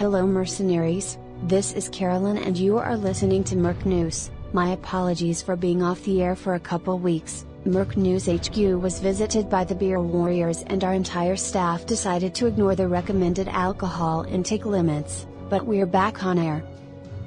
Hello mercenaries, this is Carolyn and you are listening to Merc News. My apologies for being off the air for a couple weeks. Merc News HQ was visited by the beer warriors and our entire staff decided to ignore the recommended alcohol intake limits, but we're back on air.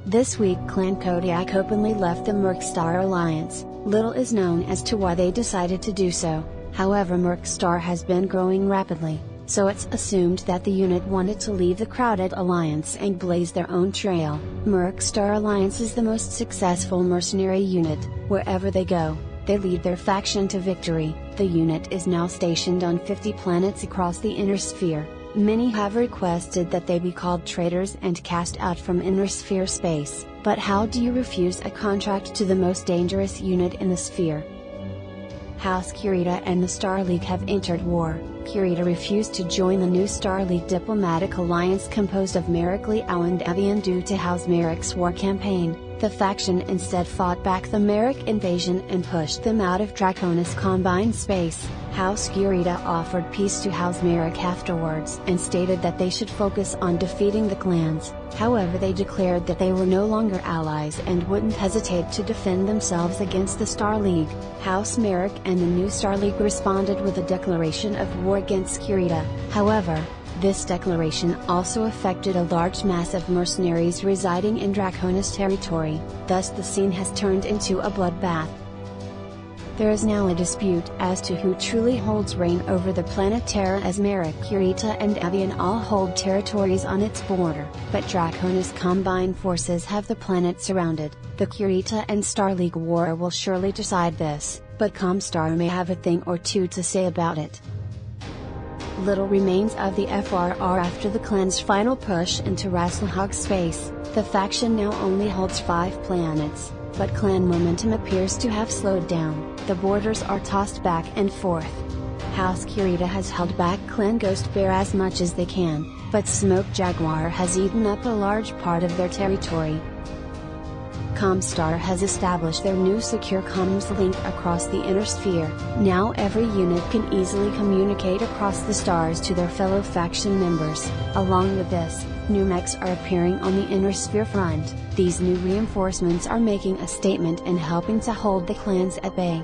This week Clan Kodiak openly left the Mercstar Alliance. Little is known as to why they decided to do so, however Mercstar has been growing rapidly, so it's assumed that the unit wanted to leave the crowded alliance and blaze their own trail. Mercstar Alliance is the most successful mercenary unit. Wherever they go, they lead their faction to victory. The unit is now stationed on 50 planets across the Inner Sphere. Many have requested that they be called traitors and cast out from Inner Sphere space, but how do you refuse a contract to the most dangerous unit in the sphere? House Kurita and the Star League have entered war. Kurita refused to join the new Star League diplomatic alliance composed of Merrick Liao and Avian due to House Merrick's war campaign. The faction instead fought back the Merrick invasion and pushed them out of Draconis Combine space. House Kurita offered peace to House Merrick afterwards and stated that they should focus on defeating the clans. However, they declared that they were no longer allies and wouldn't hesitate to defend themselves against the Star League. House Merrick and the new Star League responded with a declaration of war against Kurita. However, this declaration also affected a large mass of mercenaries residing in Draconis territory, thus the scene has turned into a bloodbath. There is now a dispute as to who truly holds reign over the planet Terra, as Merrick, Kurita and Avian all hold territories on its border, but Draconis Combine forces have the planet surrounded. The Kurita and Star League war will surely decide this, but Comstar may have a thing or two to say about it. Little remains of the FRR after the clan's final push into Rasselhog space. The faction now only holds 5 planets, but clan momentum appears to have slowed down. The borders are tossed back and forth. House Kurita has held back Clan Ghost Bear as much as they can, but Smoke Jaguar has eaten up a large part of their territory. Comstar has established their new secure comms link across the Inner Sphere. Now every unit can easily communicate across the stars to their fellow faction members. Along with this, new mechs are appearing on the Inner Sphere front. These new reinforcements are making a statement and helping to hold the clans at bay.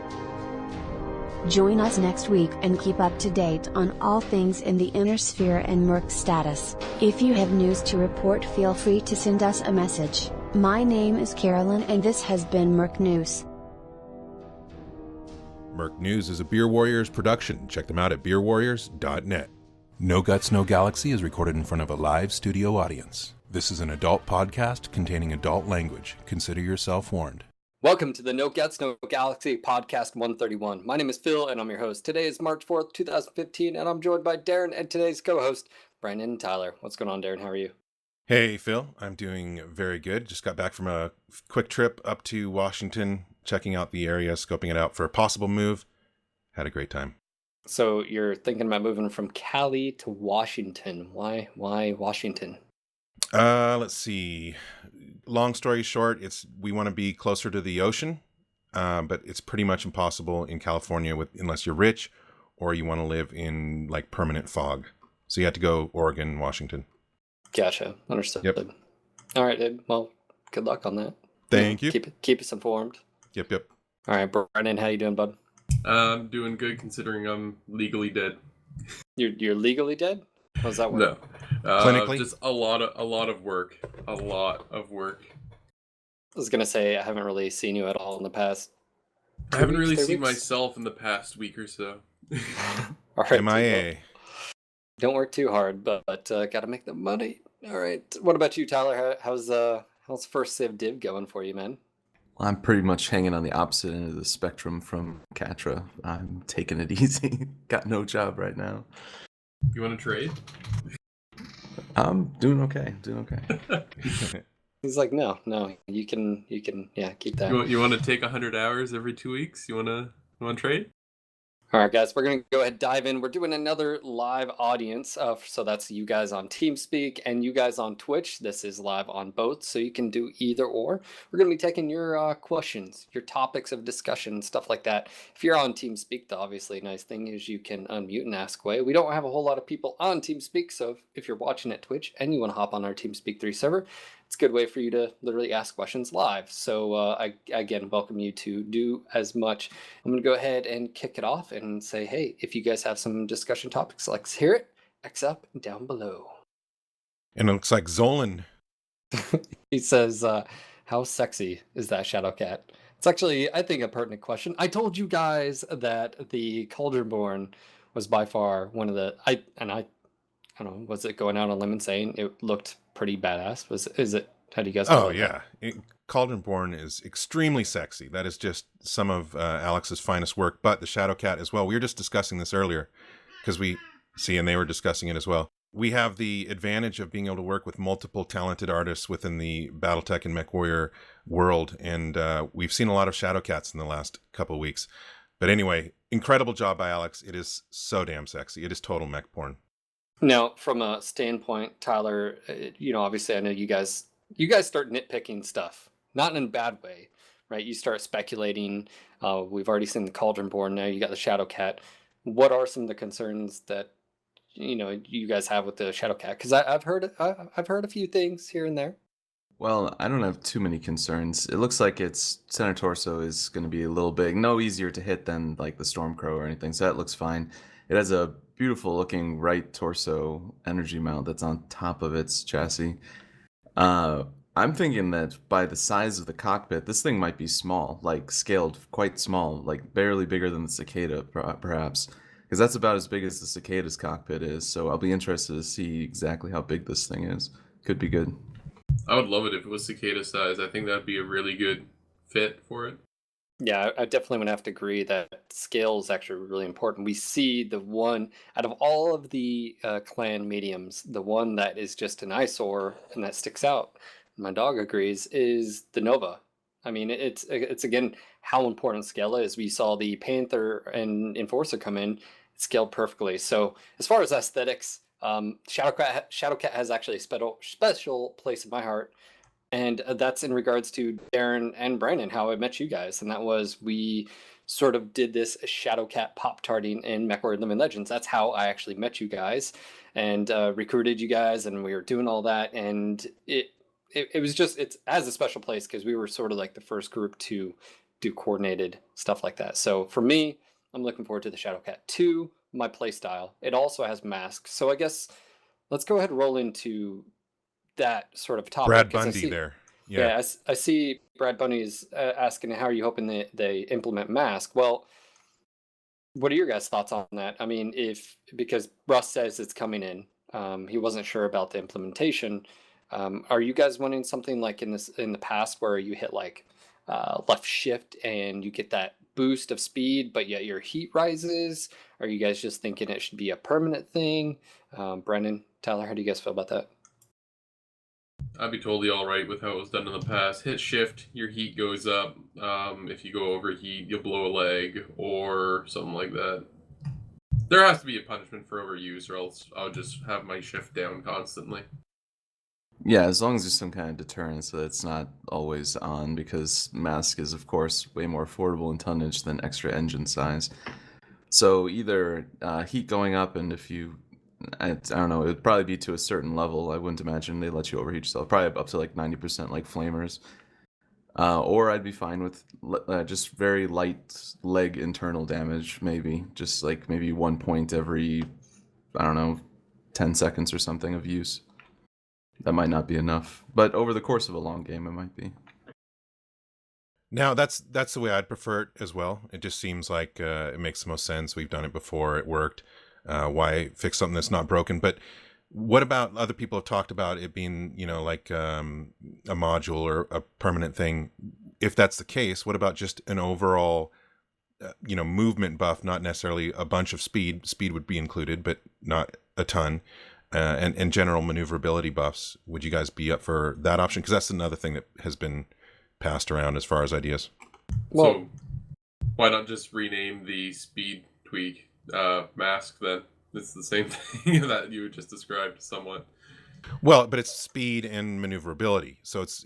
Join us next week and keep up to date on all things in the Inner Sphere and Merc status. If you have news to report, feel free to send us a message. My name is Carolyn and this has been Merc News. Merc News is a Beer Warriors production. Check them out at beerwarriors.net. No Guts, No Galaxy is recorded in front of a live studio audience. This is an adult podcast containing adult language. Consider yourself warned. Welcome to the No Guts, No Galaxy podcast 131. My name is Phil and I'm your host. Today is March 4th, 2015, and I'm joined by Daeron and today's co-host, Brandon and Tyler. What's going on, Daeron? How are you? Hey, Phil. I'm doing very good. Just got back from a quick trip up to Washington, checking out the area, scoping it out for a possible move. Had a great time. So you're thinking about moving from Cali to Washington. Why Washington? Let's see. Long story short, we want to be closer to the ocean, but it's pretty much impossible in California unless you're rich or you want to live in like permanent fog. So you have to go Oregon, Washington. Gotcha. Understood. Yep. All right, dude. Well, good luck on that. Thank you. Keep us informed. Yep. All right, Brandon, how you doing, bud? I'm doing good considering I'm legally dead. You're legally dead? How does that work? No. Clinically? Just a lot of work. A lot of work. I was gonna say I haven't really seen you at all in the past. I haven't really seen myself in the past week or so. All right. MIA. Don't work too hard, but gotta make the money. All right. What about you, Tyler? How's first Civ Div going for you, man? Well, I'm pretty much hanging on the opposite end of the spectrum from Katra. I'm taking it easy. Got no job right now. You want to trade? I'm doing okay. He's like, no, you can, yeah, keep that. You want to take 100 hours every 2 weeks? You want to trade? All right, guys, we're going to go ahead and dive in. We're doing another live audience. So that's you guys on TeamSpeak and you guys on Twitch. This is live on both, so you can do either or. We're going to be taking your questions, your topics of discussion, stuff like that. If you're on TeamSpeak, the obviously nice thing is you can unmute and ask away. We don't have a whole lot of people on TeamSpeak, so if you're watching at Twitch and you want to hop on our TeamSpeak 3 server, it's a good way for you to literally ask questions live. So I, again, welcome you to do as much. I'm going to go ahead and kick it off and say, hey, if you guys have some discussion topics, let's hear it. X up and down below. And it looks like Zolan. He says, how sexy is that shadow cat? It's actually, I think, a pertinent question. I told you guys that the Cauldronborn was by far one of the, I don't know, was it going out on a limb and saying it looked pretty badass? Is it? How do you guys feel? Oh, yeah. Cauldronborn is extremely sexy. That is just some of Alex's finest work, but the Shadowcat as well. We were just discussing this earlier because we see, and they were discussing it as well. We have the advantage of being able to work with multiple talented artists within the Battletech and MechWarrior world, and we've seen a lot of Shadowcats in the last couple of weeks. But anyway, incredible job by Alex. It is so damn sexy. It is total mech porn. Now, from a standpoint, Tyler, obviously I know you guys start nitpicking stuff, not in a bad way, right? You start speculating. We've already seen the Cauldronborn. Now you got the Shadowcat. What are some of the concerns that you guys have with the Shadowcat? Because I've heard a few things here and there. Well, I don't have too many concerns. It looks like its center torso is going to be a little big, no easier to hit than like the Stormcrow or anything, so that looks fine. It has a beautiful looking right torso energy mount that's on top of its chassis. I'm thinking that by the size of the cockpit, this thing might be small, like scaled quite small, like barely bigger than the Cicada, perhaps, because that's about as big as the Cicada's cockpit is. So I'll be interested to see exactly how big this thing is. Could be good. I would love it if it was Cicada size. I think that'd be a really good fit for it. Yeah, I definitely would have to agree that scale is actually really important. We see the one out of all of the clan mediums, the one that is just an eyesore and that sticks out, my dog agrees, is the Nova. I mean, it's again how important scale is. We saw the Panther and Enforcer come in, scaled perfectly. So as far as aesthetics, Shadowcat has actually a special place in my heart. And that's in regards to Daeron and Brandon, how I met you guys. And that was, we sort of did this Shadowcat pop-tarting in MechWarrior Living Legends. That's how I actually met you guys and recruited you guys, and we were doing all that. And it was just, it has a special place because we were sort of like the first group to do coordinated stuff like that. So for me, I'm looking forward to the Shadowcat 2, my play style. It also has masks. So I guess let's go ahead and roll into that sort of topic. Brad Bundy there. Yeah, I see Brad Bundy's asking, how are you hoping they implement mask? Well, what are your guys' thoughts on that? I mean, because Russ says it's coming in, he wasn't sure about the implementation. Are you guys wanting something like in the past where you hit like left shift and you get that boost of speed, but yet your heat rises? Are you guys just thinking it should be a permanent thing? Brendan, Tyler, how do you guys feel about that? I'd be totally all right with how it was done in the past. Hit shift, your heat goes up. If you go overheat, you'll blow a leg or something like that. There has to be a punishment for overuse, or else I'll just have my shift down constantly. Yeah, as long as there's some kind of deterrent so that it's not always on, because mask is, of course, way more affordable in tonnage than extra engine size. So either heat going up, and if you... I don't know, it would probably be to a certain level. I wouldn't imagine they let you overheat yourself. Probably up to like 90% like flamers. Or I'd be fine with just very light leg internal damage, maybe. Just like maybe 1 point every, I don't know, 10 seconds or something of use. That might not be enough. But over the course of a long game, it might be. Now, that's the way I'd prefer it as well. It just seems like it makes the most sense. We've done it before. It worked. Why fix something that's not broken? But what about other people have talked about it being, like a module or a permanent thing? If that's the case, what about just an overall, movement buff? Not necessarily a bunch of speed. Speed would be included, but not a ton. And general maneuverability buffs. Would you guys be up for that option? Because that's another thing that has been passed around as far as ideas. Well, so why not just rename the speed tweak mask, then it's the same thing that you just described somewhat. Well, but it's speed and maneuverability. So it's,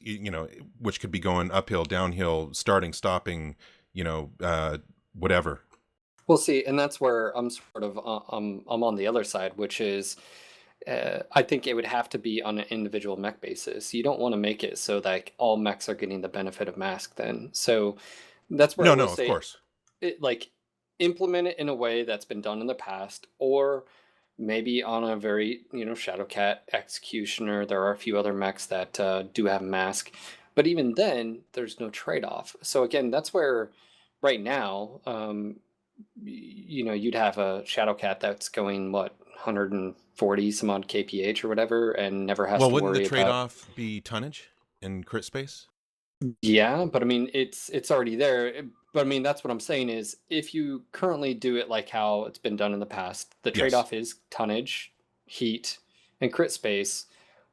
which could be going uphill, downhill, starting, stopping, whatever. We'll see, and that's where I'm sort of I'm on the other side, which is I think it would have to be on an individual mech basis. You don't want to make it so that all mechs are getting the benefit of mask then. So that's where I will Of say course. Implement it in a way that's been done in the past, or maybe on a very, Shadowcat Executioner. There are a few other mechs that do have mask, but even then, there's no trade-off. So again, that's where right now, you'd have a Shadowcat that's going 140 some odd kph or whatever, and never has to worry about. Well, wouldn't the trade-off be tonnage and crit space? Yeah, but I mean, it's already there. But I mean, that's what I'm saying is, if you currently do it like how it's been done in the past, the trade-off is tonnage, heat, and crit space,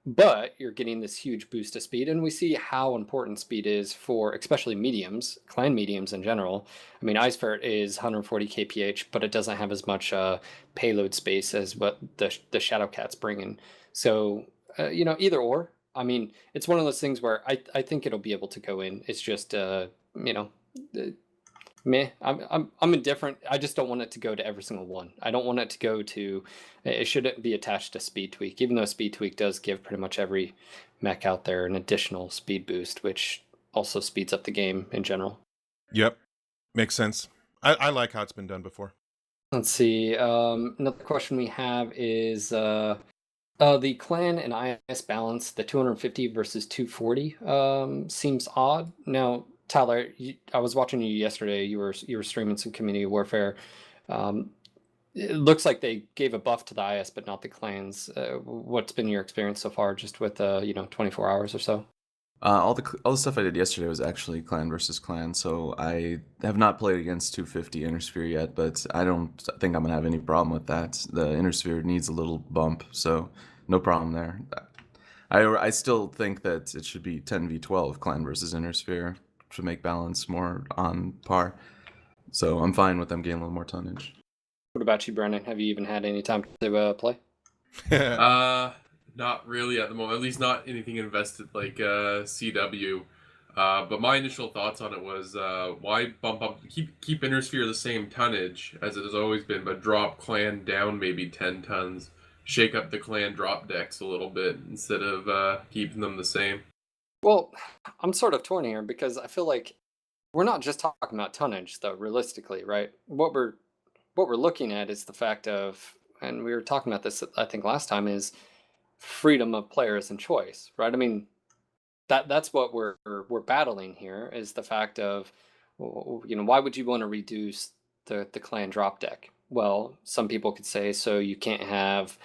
but you're getting this huge boost to speed, and we see how important speed is for especially mediums, clan mediums in general. I mean, Ice Ferret is 140 kph, but it doesn't have as much payload space as what the Shadowcat's bringing. So, either or. I mean, it's one of those things where I think it'll be able to go in. It's just, meh. I'm indifferent. I just don't want it to go to every single one. I don't want it to go to. It shouldn't be attached to Speed Tweak, even though Speed Tweak does give pretty much every mech out there an additional speed boost, which also speeds up the game in general. Yep, makes sense. I like how it's been done before. Let's see. Another question we have is. The clan and IS balance, the 250 versus 240, seems odd. Now, Tyler, I was watching you yesterday. You were streaming some Community Warfare. It looks like they gave a buff to the IS, but not the clans. What's been your experience so far, just with 24 hours or so? All the stuff I did yesterday was actually clan versus clan, so I have not played against 250 Innersphere yet, but I don't think I'm gonna have any problem with that. The Innersphere needs a little bump, so no problem there. I still think that it should be 10v12 clan versus Innersphere to make balance more on par. So I'm fine with them getting a little more tonnage. What about you, Brennan? Have you even had any time to play? Not really at the moment. At least not anything invested like CW. But my initial thoughts on it was why bump up, keep Innersphere the same tonnage as it has always been, but drop clan down maybe 10 tons. Shake up the clan drop decks a little bit instead of keeping them the same. Well, I'm sort of torn here because I feel like we're not just talking about tonnage, though. Realistically, right? What we're looking at is the fact of, and we were talking about this, I think last time, is freedom of players and choice, right? I mean, that's what we're battling here, is the fact of, why would you want to reduce the clan drop deck? Well, some people could say, so you can't have,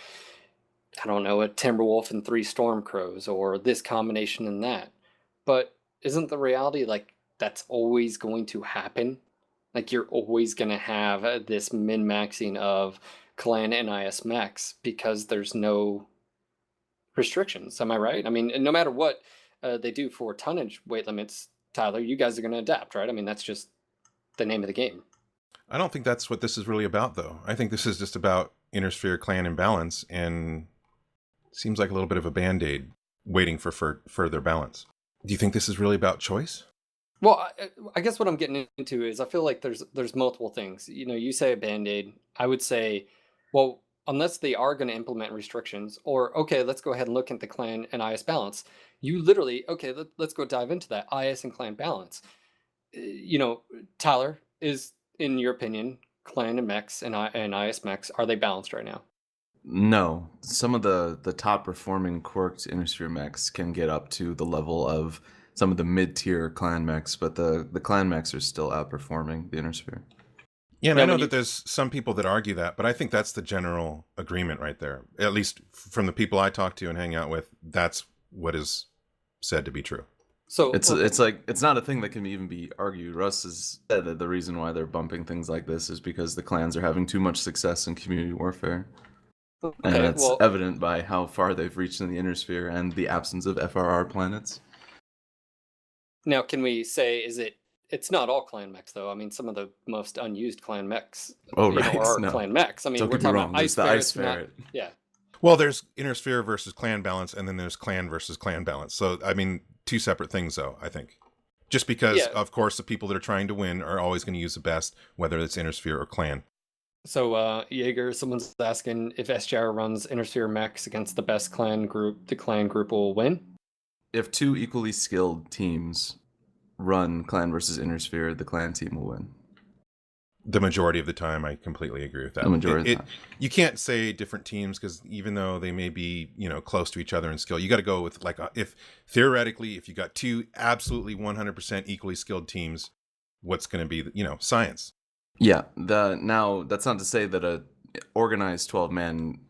I don't know, a Timberwolf and 3 Stormcrows, or this combination and that. But isn't the reality like that's always going to happen? Like, you're always going to have this min-maxing of clan and IS mechs because there's no restrictions. Am I right? I mean, no matter what they do for tonnage weight limits, Tyler, you guys are going to adapt, right? I mean, that's just the name of the game. I don't think that's what this is really about, though. I think this is just about Innersphere clan imbalance, and seems like a little bit of a Band-Aid waiting for further balance. Do you think this is really about choice? Well, I guess what I'm getting into is I feel like there's multiple things. You say a Band-Aid. I would say, well, unless they are going to implement restrictions, or, okay, let's go ahead and look at the clan and IS balance. You literally, okay, let's go dive into that IS and clan balance. Tyler, is, in your opinion, clan and mechs and IS mechs, are they balanced right now? No. Some of the top performing quirked Innersphere mechs can get up to the level of some of the mid-tier clan mechs, but the clan mechs are still outperforming the Innersphere. Yeah, and I know that there's some people that argue that, but I think that's the general agreement right there. At least from the people I talk to and hang out with, that's what is said to be true. So it's like, it's not a thing that can even be argued. Russ has said that the reason why they're bumping things like this is because the clans are having too much success in community warfare. Okay, and that's evident by how far they've reached in the Innersphere and the absence of FRR planets. Now, can we say, is it it's not all clan mechs though. I mean, some of the most unused clan mechs right. are No. clan mechs. I mean, Don't we're get me talking wrong. about There's the ice ferret. yeah. Well, there's inner sphere versus clan balance, and then there's clan versus clan balance. So, I mean, two separate things, though, I think. Just because, of course, the people that are trying to win are always going to use the best, whether it's inner sphere or clan. So, Jaeger, someone's asking if SGR runs inner sphere mechs against the best clan group, the clan group will win. If two equally skilled teams run clan versus inner sphere, the clan team will win. The majority of the time, I completely agree with that. The majority of the time. You can't say different teams because even though they may be, close to each other in skill, you got to go with if theoretically, if you got two absolutely 100% equally skilled teams, what's going to be, science. Yeah. Now that's not to say that a organized 12-man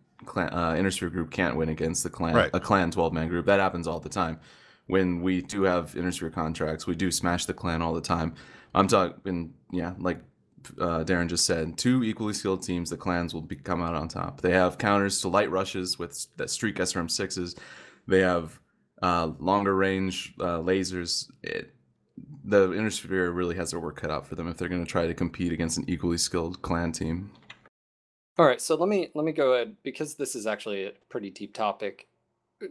inner sphere group can't win against a clan 12-man group. That happens all the time. When we do have inner sphere contracts, we do smash the clan all the time. I'm talking, like Daeron just said, two equally skilled teams, the clans will come out on top. They have counters to light rushes with that streak SRM6s. They have longer range lasers. The inner sphere really has their work cut out for them if they're going to try to compete against an equally skilled clan team. All right, so let me go ahead, because this is actually a pretty deep topic.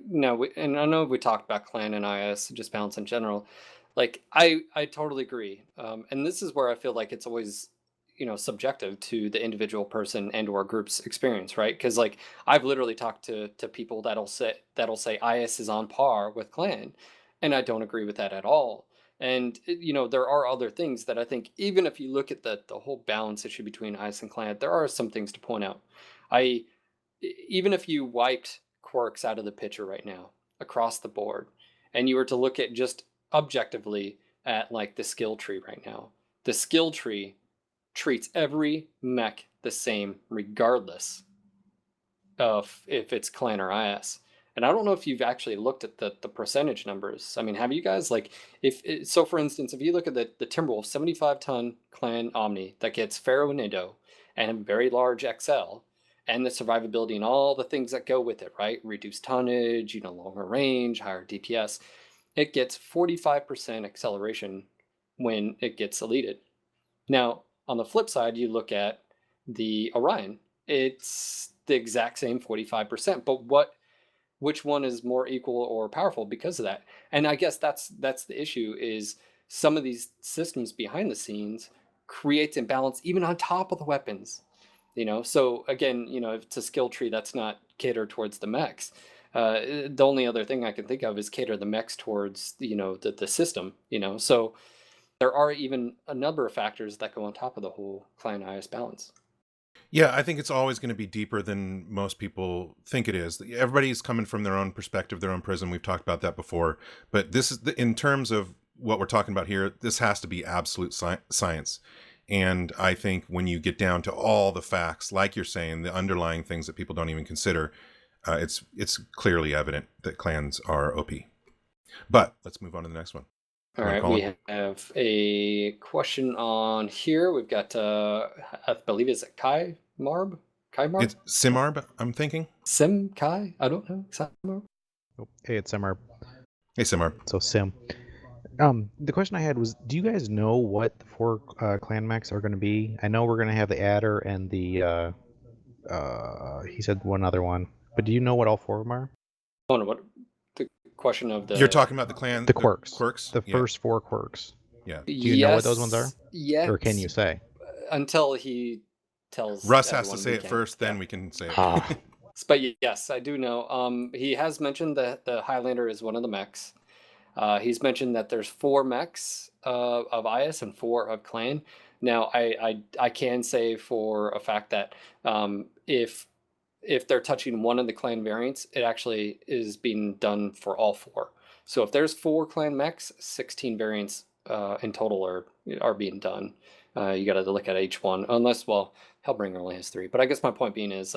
No, and I know we talked about clan and IS, just balance in general. Like, I totally agree. And this is where I feel like it's always, subjective to the individual person and or group's experience, right? Because like I've literally talked to people that'll say IS is on par with clan, and I don't agree with that at all. And there are other things that I think, even if you look at the whole balance issue between IS and clan, there are some things to point out. Even if you wiped quirks out of the picture right now across the board, and you were to look at just objectively at like the skill tree right now, the skill tree treats every mech the same regardless of if it's clan or IS. And I don't know if you've actually looked at the percentage numbers. I mean, have you guys? Like, so for instance, if you look at the Timberwolf 75-ton clan Omni that gets Pharaoh and Indo and a very large XL, and the survivability and all the things that go with it, right? Reduced tonnage, longer range, higher DPS. It gets 45% acceleration when it gets elited. Now, on the flip side, you look at the Orion. It's the exact same 45%, but which one is more equal or powerful because of that? And I guess that's the issue, is some of these systems behind the scenes creates imbalance even on top of the weapons. So again, if it's a skill tree that's not catered towards the mechs, the only other thing I can think of is cater the mechs towards the system. So there are even a number of factors that go on top of the whole clan IS balance. Yeah, I think it's always going to be deeper than most people think it is. Everybody's coming from their own perspective, their own prism. We've talked about that before. But this is, in terms of what we're talking about here, this has to be absolute science. And I think when you get down to all the facts, like you're saying, the underlying things that people don't even consider, it's clearly evident that clans are OP. But let's move on to the next one. All right, we have a question on here. We've got, I believe, is it Kai Marb? It's Simarb, I'm thinking. Sim Kai? I don't know. Simarb? Oh, hey, it's Simarb. Hey, Simarb. So, Sim. The question I had was, do you guys know what the 4 clan mechs are going to be? I know we're going to have the Adder and the, he said one other one. But do you know what all 4 of them are? Oh, no, what? The question of the... You're talking about the clan... The quirks. Quirks? The first 4 quirks. Yeah. Do you know what those ones are? Yes. Or can you say? Until he tells... Russ has to say it first, then we can say it. But yes, I do know. He has mentioned that the Highlander is one of the mechs. He's mentioned that there's 4 mechs of IS and 4 of clan. Now, I can say for a fact that if they're touching one of the clan variants, it actually is being done for all 4. So if there's 4 clan mechs, 16 variants in total are being done. You got to look at each one, unless, well, Hellbringer only has 3. But I guess my point being is,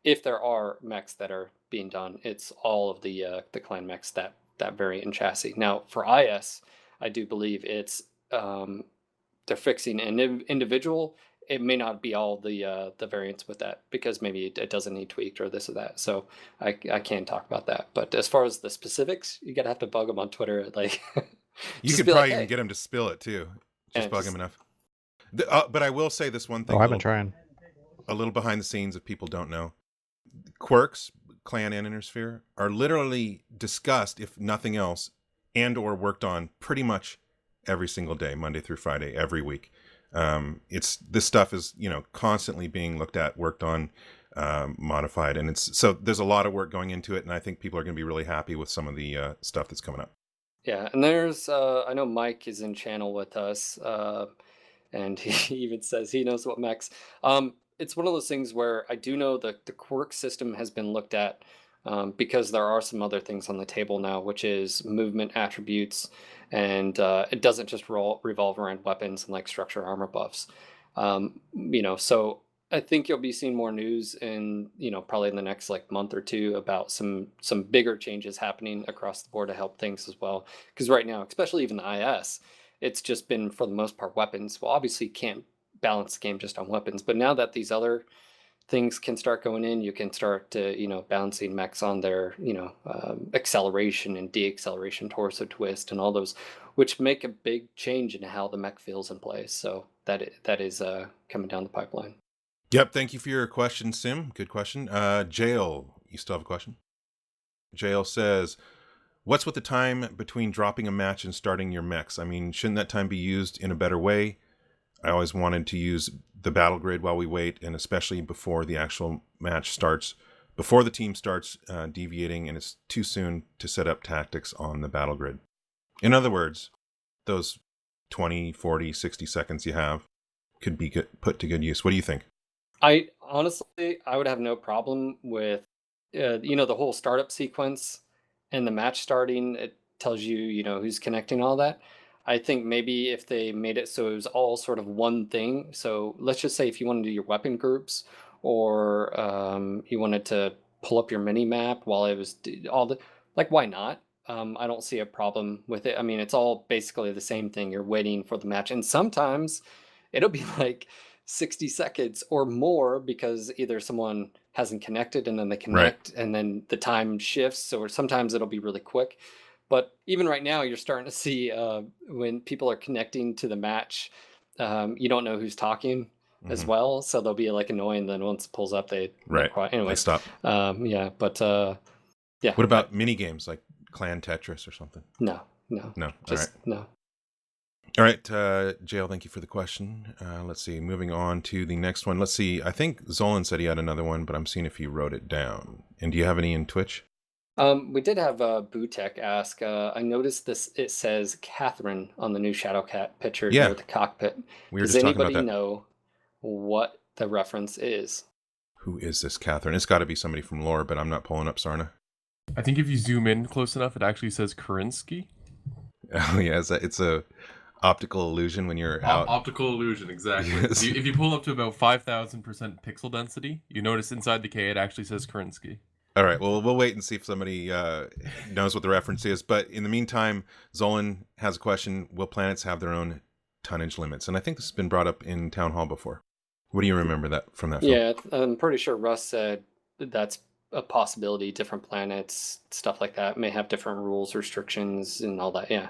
if there are mechs that are being done, it's all of the clan mechs that variant and chassis. Now for IS, I do believe it's they're fixing an individual. It may not be all the variants with that, because maybe it doesn't need tweaked or this or that. So I can't talk about that. But as far as the specifics, you gotta have to bug them on Twitter. Like you could probably even get them to spill it too. Just bug him enough. But I will say this one thing. Oh, I've been trying. A little behind the scenes if people don't know. Quirks, clan and Intersphere, are literally discussed, if nothing else, and or worked on pretty much every single day, Monday through Friday, every week. This stuff is, constantly being looked at, worked on, modified, and so there's a lot of work going into it, and I think people are going to be really happy with some of the stuff that's coming up. Yeah, and there's I know Mike is in channel with us, and he even says he knows what mechs. It's one of those things where I do know that the quirk system has been looked at, because there are some other things on the table now, which is movement attributes, and it doesn't just revolve around weapons and like structure armor buffs. So I think you'll be seeing more news in, probably in the next like month or two about some bigger changes happening across the board to help things as well. Because right now, especially even the IS, it's just been for the most part weapons. Well, obviously you can't balance the game just on weapons, but now that these other things can start going in, you can start to, balancing mechs on their, acceleration and deacceleration, torso twist, and all those, which make a big change in how the mech feels in play. So that is coming down the pipeline. Yep. Thank you for your question, Sim. Good question. Jail, you still have a question? Jail says, what's with the time between dropping a match and starting your mechs? I mean, shouldn't that time be used in a better way? I always wanted to use the battle grid while we wait, and especially before the actual match starts, before the team starts deviating, and it's too soon to set up tactics on the battle grid. In other words, those 20, 40, 60 seconds you have could be put to good use. What do you think? I honestly would have no problem with, the whole startup sequence and the match starting. It tells you, who's connecting, all that. I think maybe if they made it so it was all sort of one thing. So let's just say if you want to do your weapon groups, or you wanted to pull up your mini map while it was why not? I don't see a problem with it. I mean, it's all basically the same thing. You're waiting for the match, and sometimes it'll be like 60 seconds or more because either someone hasn't connected and then they connect, right, and then the time shifts, or sometimes it'll be really quick. But even right now, you're starting to see when people are connecting to the match, you don't know who's talking as well. So they'll be like annoying. Then once it pulls up, they quiet. Anyway, they stop. Yeah, but yeah. What about mini games like Clan Tetris or something? No. Just no. All right, Jail, thank you for the question. Let's see, moving on to the next one. Let's see, I think Zolan said he had another one, but I'm seeing if he wrote it down. And do you have any in Twitch? We did have Bootek ask, I noticed this, it says Catherine on the new Shadowcat picture near the cockpit. Does anybody know what the reference is? Who is this Catherine? It's got to be somebody from lore, but I'm not pulling up Sarna. I think if you zoom in close enough, it actually says Karinsky. Oh yeah, it's a optical illusion when you're out. Optical illusion, exactly. Yes. If you pull up to about 5,000% pixel density, you notice inside the K it actually says Karinsky. All right, well, we'll wait and see if somebody knows what the reference is. But in the meantime, Zolan has a question. Will planets have their own tonnage limits? And I think this has been brought up in Town Hall before. What do you remember that from that film? Yeah, I'm pretty sure Russ said that's a possibility. Different planets, stuff like that, may have different rules, restrictions, and all that. Yeah,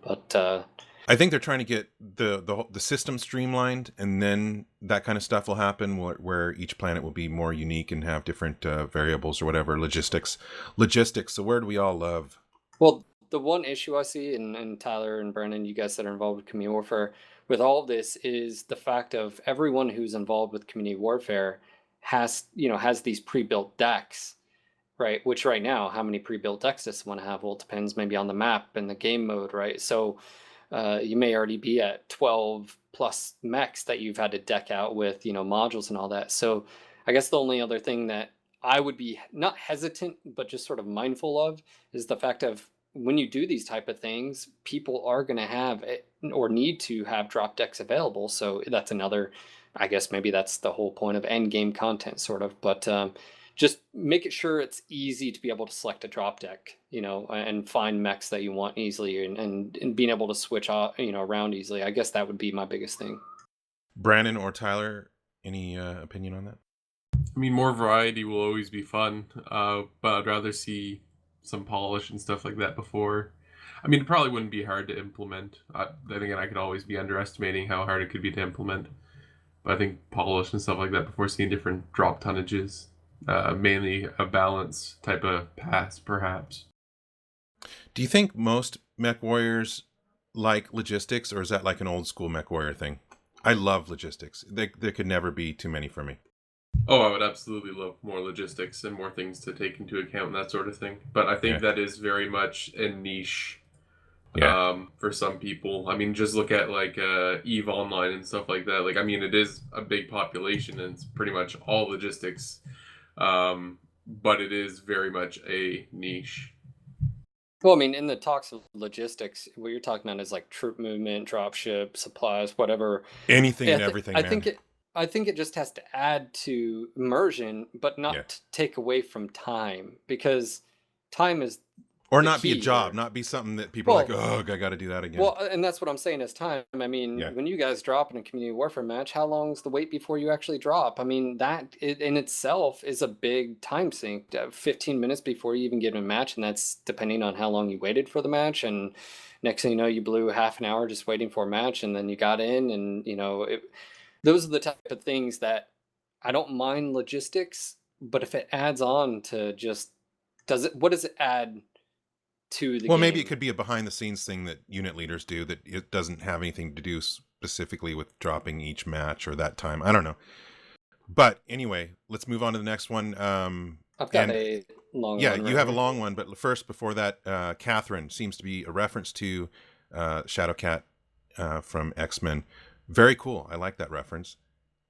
but I think they're trying to get the system streamlined, and then that kind of stuff will happen where each planet will be more unique and have different variables or whatever. Logistics, the word we all love. Well, the one issue I see, and Tyler and Brandon, you guys that are involved with community warfare, with all of this is the fact of everyone who's involved with community warfare has these pre-built decks, right? Which right now, how many pre-built decks does someone have? Well, it depends maybe on the map and the game mode, right? So you may already be at 12 plus mechs that you've had to deck out with, modules and all that. So I guess the only other thing that I would be not hesitant, but just sort of mindful of is the fact of when you do these type of things, people are going to have or need to have drop decks available. So that's another, I guess maybe that's the whole point of end game content sort of, but just make it sure it's easy to be able to select a drop deck, and find mechs that you want easily, and being able to switch around easily. I guess that would be my biggest thing. Brandon or Tyler, any opinion on that? I mean, more variety will always be fun, but I'd rather see some polish and stuff like that before. I mean, it probably wouldn't be hard to implement. Then again, I could always be underestimating how hard it could be to implement. But I think polish and stuff like that before seeing different drop tonnages, mainly a balance type of pass, perhaps. Do you think most mech warriors like logistics, or is that like an old school mech warrior thing? I love logistics. There could never be too many for me. Oh, I would absolutely love more logistics and more things to take into account and that sort of thing. But I think that is very much a niche for some people. I mean, just look at like EVE Online and stuff like that. Like, I mean, it is a big population and it's pretty much all logistics. But it is very much a niche. Well, I mean, in the talks of logistics, what you're talking about is like troop movement, dropship, supplies, whatever. Anything and everything, man. I think it just has to add to immersion, but not take away from time, because time is or not be a job, not be something that people are like, oh, I got to do that again. Well, and that's what I'm saying is time. I mean, when you guys drop in a community warfare match, how long is the wait before you actually drop? I mean, that in itself is a big time sink. 15 minutes before you even get in a match, and that's depending on how long you waited for the match. And next thing you know, you blew half an hour just waiting for a match, and then you got in, and those are the type of things that I don't mind logistics, but if it adds on to just what does it add to the game? Maybe it could be a behind the scenes thing that unit leaders do that it doesn't have anything to do specifically with dropping each match or that time. I don't know. But anyway, let's move on to the next one. I've got a long one. Yeah, you have a long one, but first, before that, Catherine seems to be a reference to Shadowcat from X-Men. Very cool. I like that reference.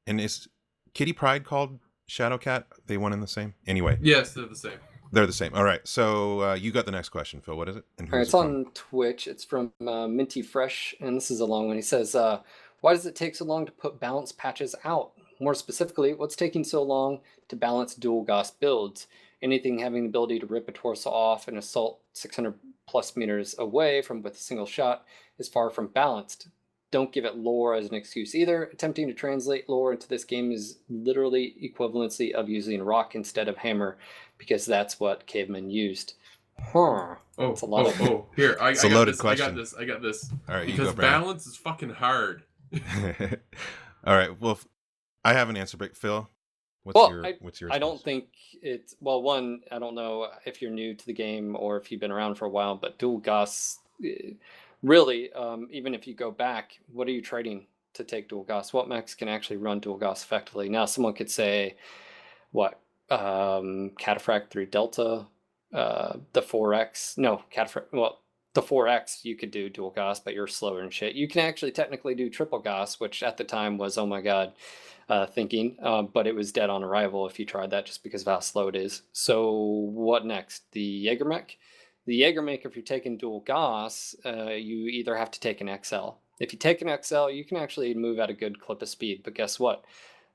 And is Kitty Pryde called Shadowcat? They one and the same? Anyway. Yes, they're the same. They're the same. All right. So you got the next question, Phil. What is it? And it's on Twitch. It's from Minty Fresh, and this is a long one. He says, why does it take so long to put balance patches out? More specifically, what's taking so long to balance dual Gauss builds? Anything having the ability to rip a torso off and assault 600 plus meters away with a single shot is far from balanced. Don't give it lore as an excuse either. Attempting to translate lore into this game is literally equivalency of using rock instead of hammer, because that's what cavemen used. Huh. Oh, it's a lot here. It's a loaded question. I got this. All right, because balance is fucking hard. All right. Well, I have an answer, but Phil, what's your I don't think it's one. I don't know if you're new to the game or if you've been around for a while, but dual Gauss. Really, even if you go back, what are you trading to take dual Gauss? What mechs can actually run dual Gauss effectively? Now, someone could say, what, Cataphract 3 Delta, the 4X. No, Cataphract, the 4X, you could do dual Gauss, but you're slower and shit. You can actually technically do triple Gauss, which at the time was, oh my god, thinking, but it was dead on arrival if you tried that, just because of how slow it is. So what next? The Jaeger mech? The Jaeger mech, if you're taking dual Gauss, you either have to take an XL. If you take an XL, you can actually move at a good clip of speed, but guess what?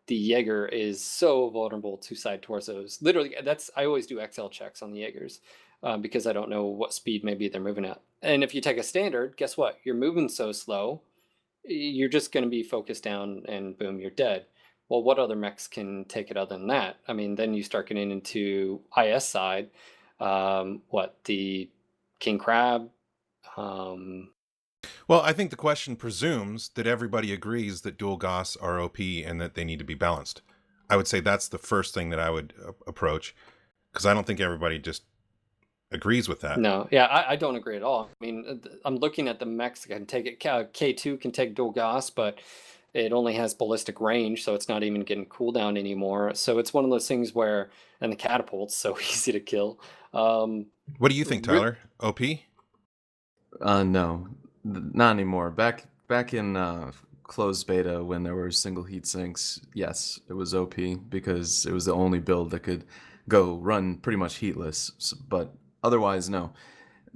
The Jaeger is so vulnerable to side torsos. Literally, I always do XL checks on the Jaegers because I don't know what speed maybe they're moving at. And if you take a standard, guess what? You're moving so slow, you're just going to be focused down and boom, you're dead. Well, what other mechs can take it other than that? I mean, then you start getting into IS side. The King Crab? Well, I think the question presumes that everybody agrees that dual Gauss are OP and that they need to be balanced. I would say that's the first thing that I would approach, because I don't think everybody just agrees with that. No, yeah, I don't agree at all. I mean, I'm looking at the mechs that can take it. K2 can take dual Gauss, but it only has ballistic range, so it's not even getting cooldown anymore. So it's one of those things where, and the catapult's so easy to kill. What do you think, Tyler? OP? No, not anymore. Back in closed beta, when there were single heat sinks, yes, it was OP because it was the only build that could go run pretty much heatless. But otherwise, no.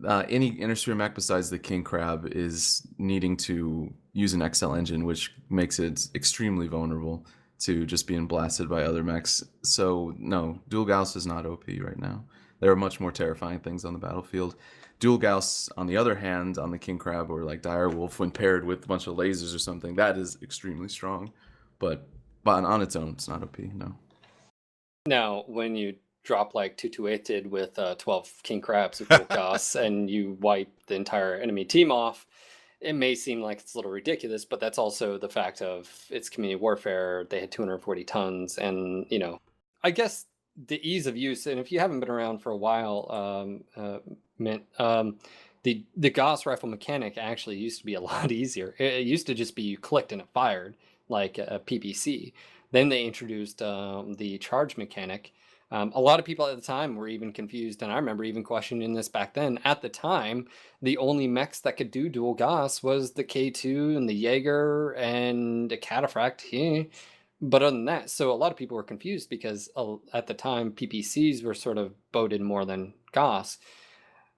Any inner-sphere mech besides the King Crab is needing to use an XL engine, which makes it extremely vulnerable to just being blasted by other mechs. So no, dual Gauss is not OP right now. There are much more terrifying things on the battlefield. Dual Gauss, on the other hand, on the King Crab or like Direwolf, when paired with a bunch of lasers or something, that is extremely strong. But on its own, it's not OP, no. Now, when you drop like Tutuet did with 12 king crabs with dual Goss and you wipe the entire enemy team off, it may seem like it's a little ridiculous, but that's also the fact of it's community warfare. They had 240 tons, and I guess the ease of use. And if you haven't been around for a while, the Gauss rifle mechanic actually used to be a lot easier. It used to just be you clicked and it fired like a PPC. Then they introduced the charge mechanic. A lot of people at the time were even confused, and I remember even questioning this back then. At the time, the only mechs that could do dual Gauss was the K2 and the Jaeger and the Cataphract. But other than that, so a lot of people were confused because at the time, PPCs were sort of voted more than Gauss.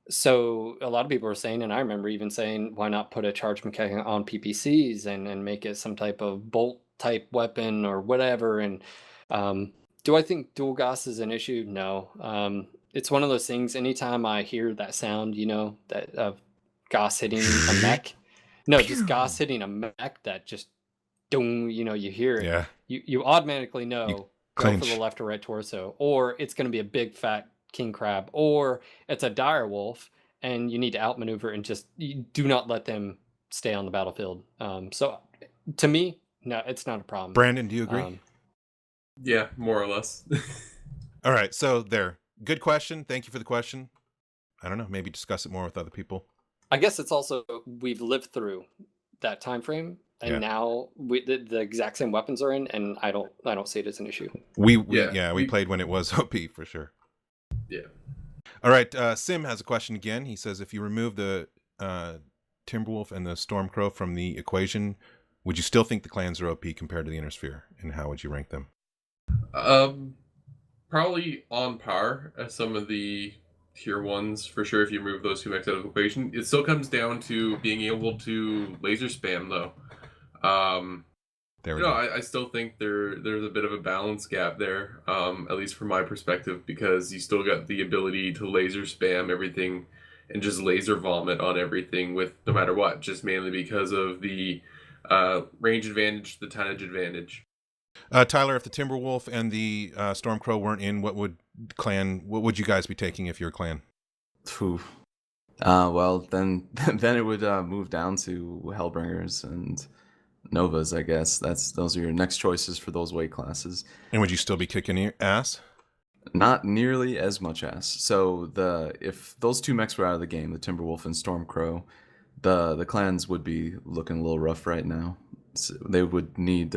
So a lot of people were saying, and I remember even saying, why not put a charge mechanic on PPCs and make it some type of bolt type weapon or whatever. And do I think dual Gauss is an issue? No. It's one of those things. Anytime I hear that sound, that of Gauss hitting a mech, no, just Gauss hitting a mech that just, you hear it. Yeah. You automatically know go for clinch. the left or right torso, or it's going to be a big fat king crab, or it's a dire wolf, and you need to outmaneuver and just you do not let them stay on the battlefield. So to me, no, it's not a problem. Brandon, do you agree? Yeah, more or less. All right, so there. Good question. Thank you for the question. I don't know, maybe discuss it more with other people. I guess it's also we've lived through that time frame, and now the exact same weapons are in, and I don't see it as an issue. We played when it was OP for sure. Yeah. All right, Sim has a question again. He says, if you remove the Timberwolf and the Stormcrow from the equation, would you still think the clans are OP compared to the Inner Sphere, and how would you rank them? Probably on par as some of the tier ones for sure. If you remove those two mechs out of the equation, it still comes down to being able to laser spam though. I still think there's a bit of a balance gap there, at least from my perspective, because you still got the ability to laser spam everything and just laser vomit on everything with no matter what, just mainly because of the range advantage, the tonnage advantage. Tyler, if the Timberwolf and the Stormcrow weren't in, what would you guys be taking if you're a clan? Well, then it would move down to Hellbringers and Novas, I guess. Those are your next choices for those weight classes. And would you still be kicking your ass? Not nearly as much ass. So if those two mechs were out of the game, the Timberwolf and Stormcrow, the clans would be looking a little rough right now. So they would need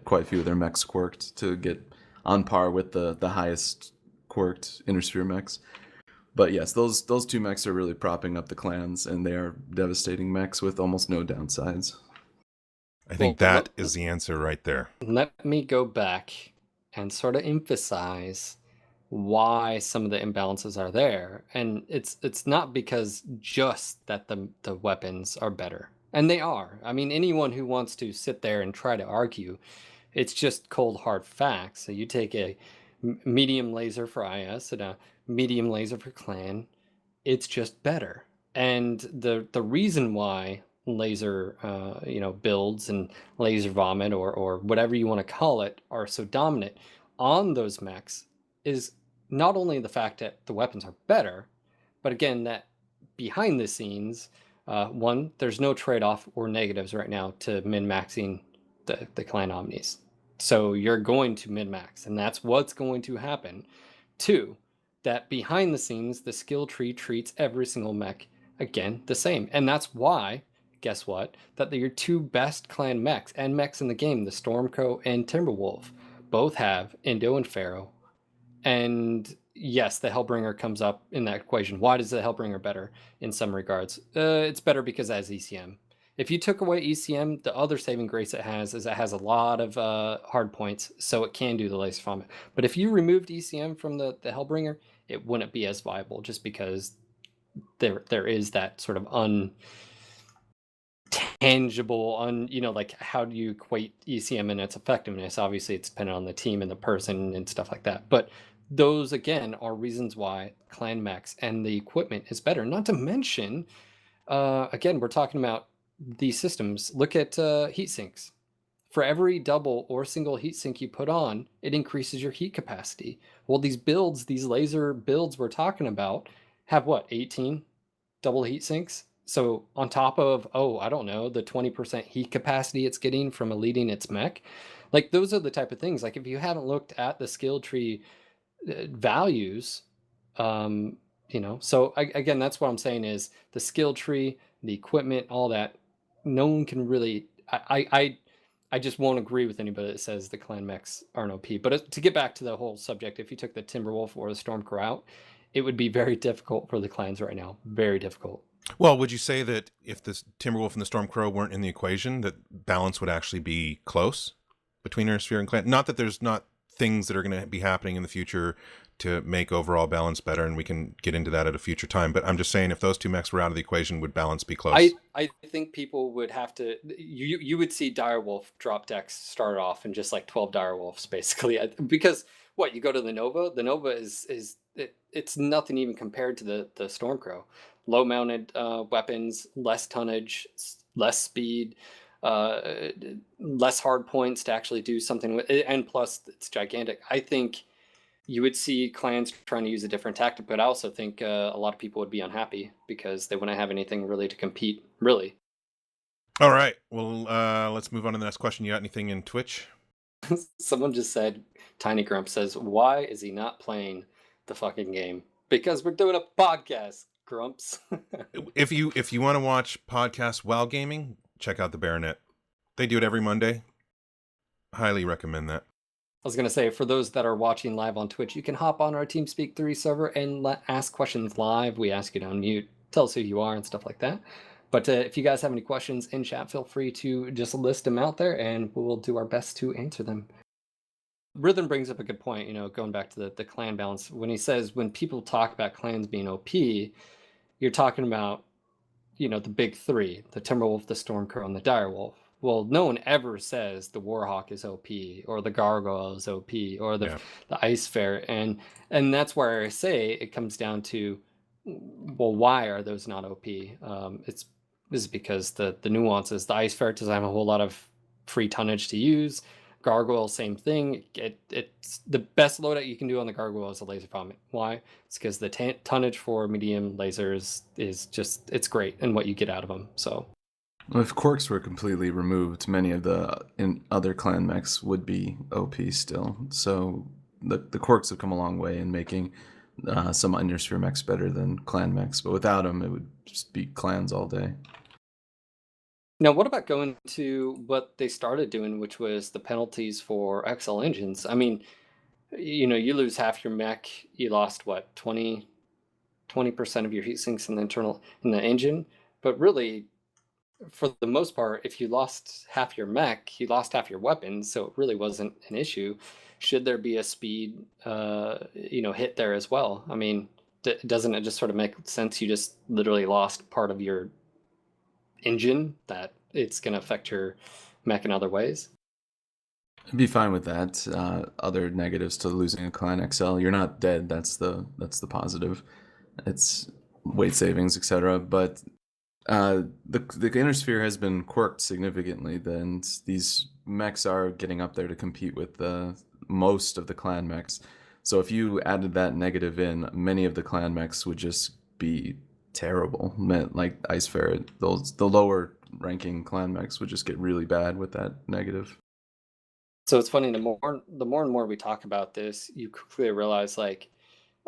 quite a few of their mechs quirked to get on par with the highest quirked Inner Sphere mechs. But yes, those two mechs are really propping up the clans, and they are devastating mechs with almost no downsides. I think that is the answer right there. Let me go back and sort of emphasize why some of the imbalances are there. And it's not because just that the weapons are better. And they are. I mean, anyone who wants to sit there and try to argue, it's just cold, hard facts. So you take a medium laser for IS and a medium laser for clan, it's just better. And the reason why laser builds and laser vomit or whatever you want to call it are so dominant on those mechs is not only the fact that the weapons are better, but again, that behind the scenes, one, there's no trade-off or negatives right now to min-maxing the clan omnis. So you're going to min-max, and that's what's going to happen. Two, that behind the scenes, the skill tree treats every single mech, again, the same. And that's why, guess what, that your two best clan mechs and mechs in the game, the Stormcrow and Timberwolf, both have Indo and Pharaoh. And yes, the Hellbringer comes up in that equation. Why does the Hellbringer better in some regards? It's better because it has ECM. If you took away ECM, the other saving grace it has is it has a lot of hard points, so it can do the laser vomit. But if you removed ECM from the Hellbringer, it wouldn't be as viable just because there is that sort of intangible, like how do you equate ECM and its effectiveness? Obviously, it's dependent on the team and the person and stuff like that. But those, again, are reasons why clan mechs and the equipment is better. Not to mention, again, we're talking about these systems. Look at heat sinks. For every double or single heatsink you put on, it increases your heat capacity. Well, these builds, these laser builds we're talking about, have what, 18 double heat sinks? So on top of, I don't know, the 20% heat capacity it's getting from eluding its mech, like those are the type of things. Like if you haven't looked at the skill tree values, so again, that's what I'm saying is the skill tree, the equipment, all that, no one can really, I just won't agree with anybody that says the clan mechs aren't OP. But to get back to the whole subject, if you took the Timberwolf or the Stormcrow out, it would be very difficult for the clans right now. Very difficult. Well, would you say that if the Timberwolf and the Stormcrow weren't in the equation, that balance would actually be close between Inner Sphere and clan? Not that there's not things that are going to be happening in the future to make overall balance better, and we can get into that at a future time. But I'm just saying, if those two mechs were out of the equation, would balance be close? I think people would have to. You would see Direwolf drop decks start off in just like 12 Direwolves basically, because what you go to the Nova. The Nova it's nothing even compared to the Stormcrow. Low mounted weapons, less tonnage, less speed, less hard points to actually do something with it, and plus it's gigantic. I think you would see clans trying to use a different tactic, but I also think a lot of people would be unhappy because they wouldn't have anything really to compete, really. All right. Well, let's move on to the next question. You got anything in Twitch? Someone just said, Tiny Grump says, why is he not playing the fucking game? Because we're doing a podcast, Grumps. If you want to watch podcasts while gaming, check out the Baronet. They do it every Monday. Highly recommend that. I was going to say, for those that are watching live on Twitch, you can hop on our TeamSpeak 3 server and ask questions live. We ask you to unmute, tell us who you are and stuff like that. But if you guys have any questions in chat, feel free to just list them out there and we'll do our best to answer them. Rhythm brings up a good point, going back to the clan balance. When he says, when people talk about clans being OP, you're talking about, the big three, the Timberwolf, the Stormcrow, and the Direwolf. Well, no one ever says the Warhawk is OP or the Gargoyle is OP or the Ice Fair. And that's where I say it comes down to, well, why are those not OP? This is because the nuances. The Ice Fair doesn't have a whole lot of free tonnage to use. Gargoyle, same thing. It's the best loadout you can do on the Gargoyle is a laser vomit. Why? It's because the tonnage for medium lasers is just, it's great and what you get out of them. So. Well, if quirks were completely removed, many of the other clan mechs would be OP still. So the quirks have come a long way in making some Inner Sphere mechs better than clan mechs. But without them, it would just be clans all day. Now, what about going to what they started doing, which was the penalties for XL engines? I mean, you lose half your mech, you lost what, 20% of your heat sinks in the engine. But really, for the most part, if you lost half your mech, you lost half your weapons, so it really wasn't an issue. Should there be a speed, hit there as well? I mean, doesn't it just sort of make sense? You just literally lost part of your engine, that it's going to affect your mech in other ways. I'd be fine with that. Other negatives to losing a clan XL, you're not dead. That's the positive. It's weight savings, etc. But the Inner Sphere has been quirked significantly. Then these mechs are getting up there to compete with most of the clan mechs. So if you added that negative in, many of the clan mechs would just be terrible. Like Ice Fair, the lower ranking clan mechs would just get really bad with that negative. So it's funny, the more and more we talk about this, you quickly realize like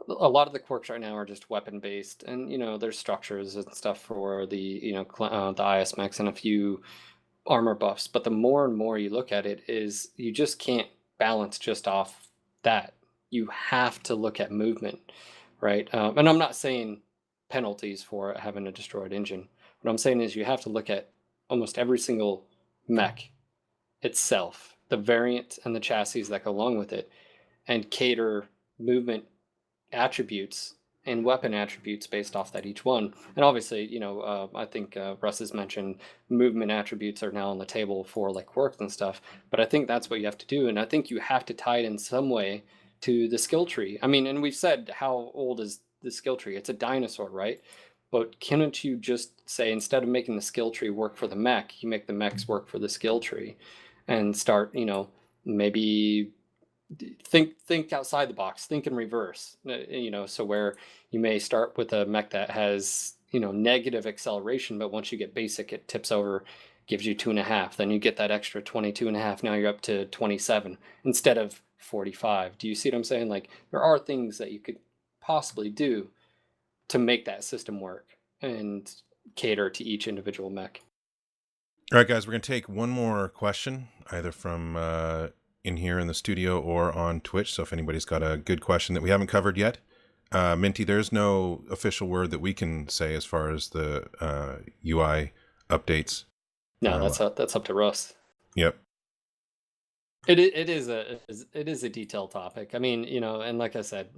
a lot of the quirks right now are just weapon based, and there's structures and stuff for the the IS mechs and a few armor buffs. But the more and more you look at it, is you just can't balance just off that. You have to look at movement, right? And I'm not saying penalties for having a destroyed engine. What I'm saying is you have to look at almost every single mech itself, the variant and the chassis that go along with it, and cater movement attributes and weapon attributes based off that each one. And obviously, I think Russ has mentioned movement attributes are now on the table for like quirks and stuff, but I think that's what you have to do. And I think you have to tie it in some way to the skill tree. I mean, and we've said, how old is the skill tree? It's a dinosaur, right? But can't you just say, instead of making the skill tree work for the mech, you make the mechs work for the skill tree? and start, maybe think outside the box, think in reverse, so where you may start with a mech that has, negative acceleration, but once you get basic, it tips over, gives you 2.5. Then you get that extra 22.5. Now you're up to 27 instead of 45. Do you see what I'm saying? Like, there are things that you could possibly do to make that system work and cater to each individual mech. All right, guys, we're going to take one more question, either from in here in the studio or on Twitch. So if anybody's got a good question that we haven't covered yet, Minty, there's no official word that we can say as far as the UI updates. No, that's up to Russ. Yep. It is a detailed topic. I mean, and like I said,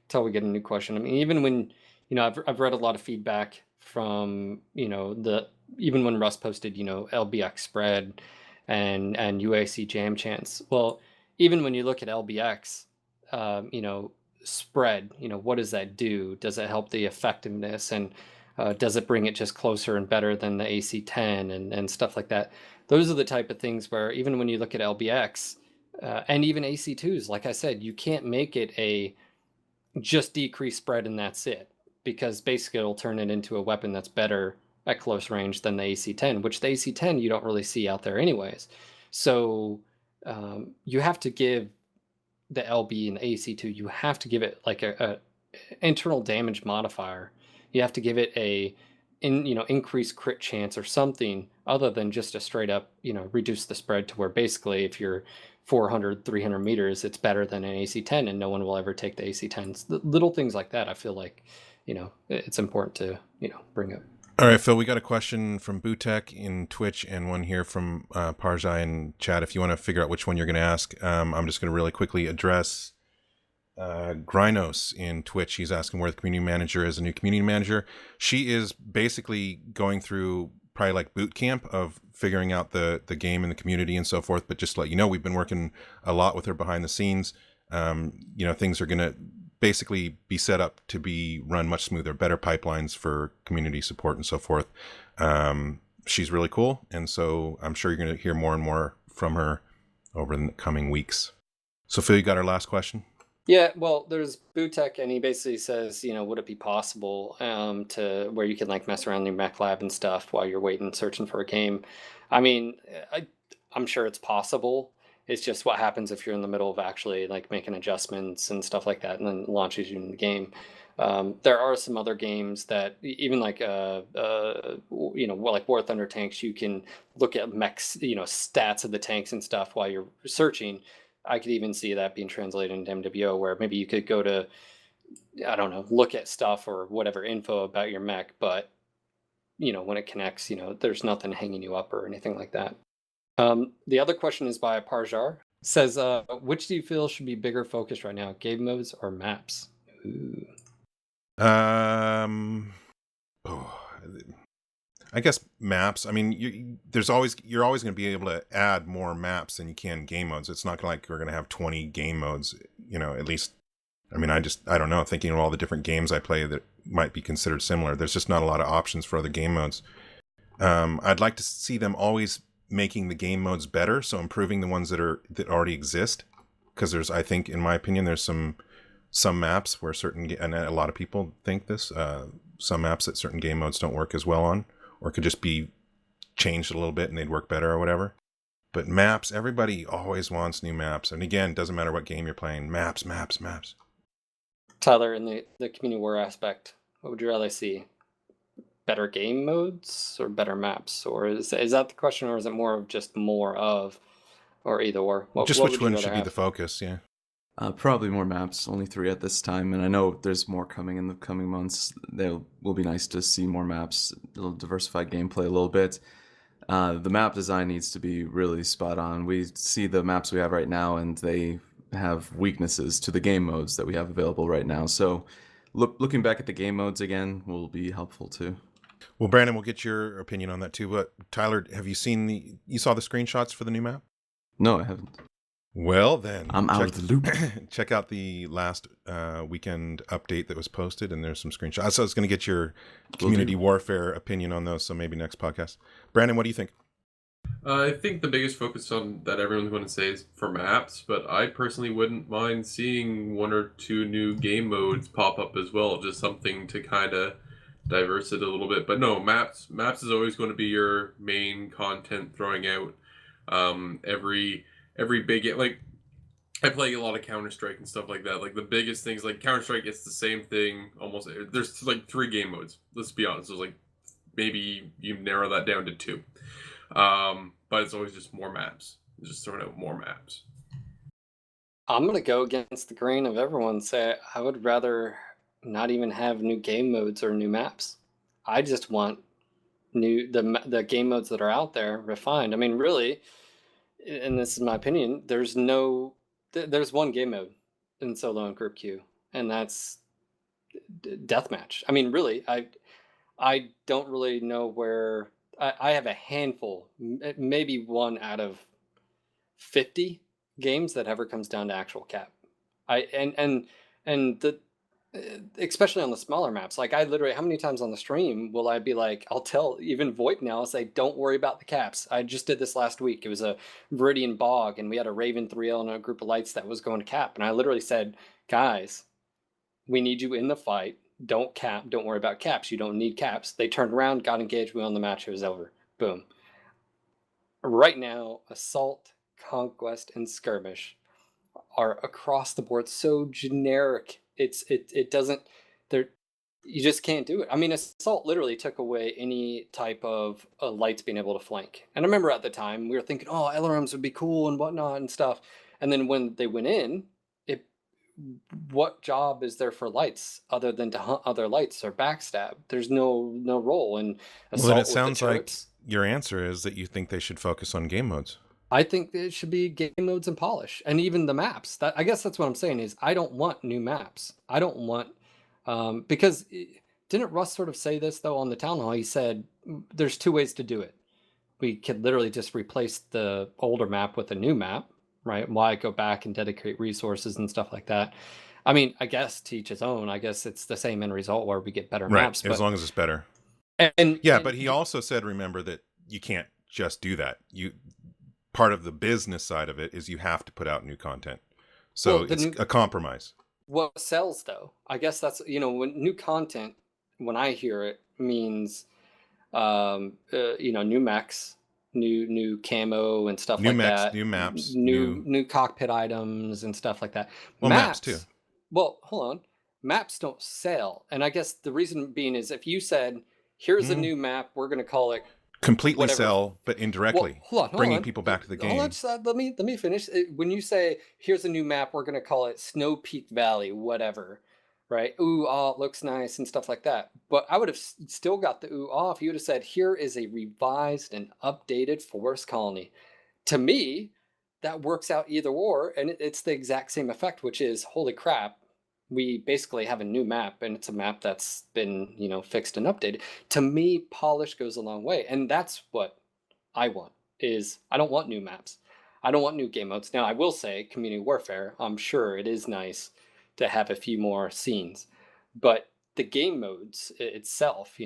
till we get a new question. I mean, even when, I've read a lot of feedback from, even when Russ posted, LBX spread and UAC jam chance. Well, even when you look at LBX, spread, what does that do? Does it help the effectiveness, and does it bring it just closer and better than the AC10 and stuff like that? Those are the type of things where even when you look at LBX and even AC2s, like I said, you can't make it a just decrease spread and that's it, because basically it'll turn it into a weapon that's better at close range than the AC10, which the AC10 you don't really see out there anyways. So you have to give the LB and the AC2, you have to give it like a internal damage modifier. You have to give it a increased crit chance or something other than just a straight up, reduce the spread to where basically if you're 400, 300 meters, it's better than an AC10 and no one will ever take the AC10s. Little things like that, I feel like, it's important to, bring up. All right, Phil, we got a question from Butek in Twitch and one here from Parjai in chat. If you want to figure out which one you're going to ask, I'm just going to really quickly address Grynos in Twitch. He's asking where the community manager is, a new community manager. She is basically going through probably like boot camp of figuring out the game and the community and so forth. But just to let you know, we've been working a lot with her behind the scenes. Things are going to basically be set up to be run much smoother, better pipelines for community support and so forth. She's really cool. And so I'm sure you're going to hear more and more from her over the coming weeks. So Phil, you got our last question? Yeah, well, there's Butek, and he basically says, would it be possible to where you can like mess around in your mech lab and stuff while you're waiting, searching for a game? I mean, I'm sure it's possible. It's just what happens if you're in the middle of actually like making adjustments and stuff like that, and then launches you in the game. There are some other games that even like like War Thunder Tanks, you can look at mechs, stats of the tanks and stuff while you're searching. I could even see that being translated into MWO, where maybe you could go to, I don't know, look at stuff or whatever info about your mech, but when it connects, there's nothing hanging you up or anything like that. The other question is by Parjar. Says, which do you feel should be bigger focus right now, game modes or maps? Ooh. I guess maps. I mean, you're always going to be able to add more maps than you can game modes. It's not like we're going to have 20 game modes, at least. I mean, I don't know, thinking of all the different games I play that might be considered similar. There's just not a lot of options for other game modes. I'd like to see them always making the game modes better, so improving the ones that already exist, because I think in my opinion there's some maps where and a lot of people think this, some maps that certain game modes don't work as well on, or could just be changed a little bit and they'd work better or whatever. But maps, everybody always wants new maps, and again, doesn't matter what game you're playing, maps. Tyler, in the community war aspect, what would you rather see? Better game modes or better maps? Or is that the question, or is it more of just more of, or either or? Just which one should be the focus, yeah. Probably more maps, only 3 at this time, and I know there's more coming in the coming months. They will be nice to see more maps. It'll diversify gameplay a little bit. The map design needs to be really spot on. We see the maps we have right now, and they have weaknesses to the game modes that we have available right now. So looking back at the game modes again will be helpful too. Well, Brandon, we'll get your opinion on that too. But Tyler, have you saw the screenshots for the new map? No, I haven't. Well, then I'm out of the loop. Check out the last weekend update that was posted, and there's some screenshots. So I was going to get your community warfare opinion on those, so maybe next podcast. Brandon, what do you think? I think the biggest focus on that everyone's going to say is for maps, but I personally wouldn't mind seeing one or two new game modes pop up as well, just something to kind of diverse it a little bit. But no, maps is always going to be your main content throwing out. Every big like I play a lot of Counter Strike and stuff like that. Like the biggest things, like Counter Strike, it's the same thing almost. There's like 3 game modes. Let's be honest. There's like maybe you narrow that down to 2. But it's always just more maps. Just throwing out more maps. I'm gonna go against the grain of everyone. Say I would rather not even have new game modes or new maps. I just want the game modes that are out there refined. I mean, really, and this is my opinion. There's one game mode in solo and group queue, and that's deathmatch. I mean, really, I don't really know where. I have a handful, maybe 1 out of 50 games that ever comes down to actual cap. Especially on the smaller maps. Like I literally, how many times on the stream will I be like, I'll tell even VoIP now, I'll say, don't worry about the caps. I just did this last week. It was a Viridian Bog, and we had a Raven 3L and a group of lights that was going to cap. And I literally said, guys, we need you in the fight. Don't cap. Don't worry about caps. You don't need caps. They turned around, got engaged. We won the match. It was over. Boom. Right now, Assault, Conquest, and Skirmish are across the board so generic. It doesn't. You just can't do it. I mean, Assault literally took away any type of lights being able to flank. And I remember at the time we were thinking, oh, LRMs would be cool and whatnot and stuff. And then when they went in, what job is there for lights other than to hunt other lights or backstab? There's no role in Assault. Well, then it sounds like your answer is that you think they should focus on game modes. I think it should be game modes and polish, and even the maps. I guess that's what I'm saying is I don't want new maps. I don't want because didn't Russ sort of say this though on the town hall? He said there's 2 ways to do it. We could literally just replace the older map with a new map, right? Why go back and dedicate resources and stuff like that? I mean, I guess to each his own. I guess it's the same end result where we get better maps. As long as it's better. But he also said, remember that you can't just do that. Part of the business side of it is you have to put out new content. So it's a compromise. What sells though? I guess that's, when new content, when I hear it, means, new mechs, new camo and stuff like that. New maps. New cockpit items and stuff like that. Well, maps too. Well, hold on. Maps don't sell. And I guess the reason being is if you said, here's a new map, we're going to call it completely sell, but indirectly, bringing people back to the game. Let me finish. When you say, here's a new map, we're going to call it Snow Peak Valley, whatever, right? Ooh, it looks nice and stuff like that. But I would have still got the ooh, if you would have said, here is a revised and updated forest colony. To me, that works out either or, and it's the exact same effect, which is, holy crap, we basically have a new map, and it's a map that's been, fixed and updated. To me, polish goes a long way, and that's what I want. Is I don't want new maps. I don't want new game modes. Now, I will say, community warfare, I'm sure it is nice to have a few more scenes, but the game modes itself,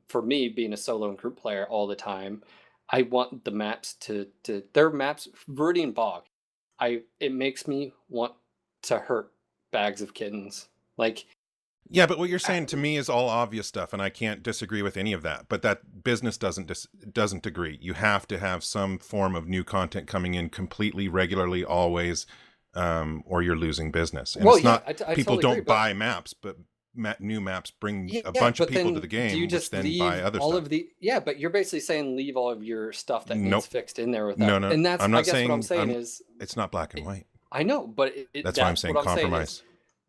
for me, being a solo and group player all the time, I want the maps to their maps, Viridian Bog. It makes me want to hurt bags of kittens. Yeah, but what you're saying to me is all obvious stuff, and I can't disagree with any of that. But that business doesn't agree. You have to have some form of new content coming in completely, regularly, always, or you're losing business. And it's not people totally don't buy maps, but new maps bring a bunch of people to the game, which then buy other stuff. But you're basically saying leave all of your stuff that needs fixed in there with that. No. And that's I'm not what I'm saying is it's not black and white. I know, but that's why I'm saying compromise.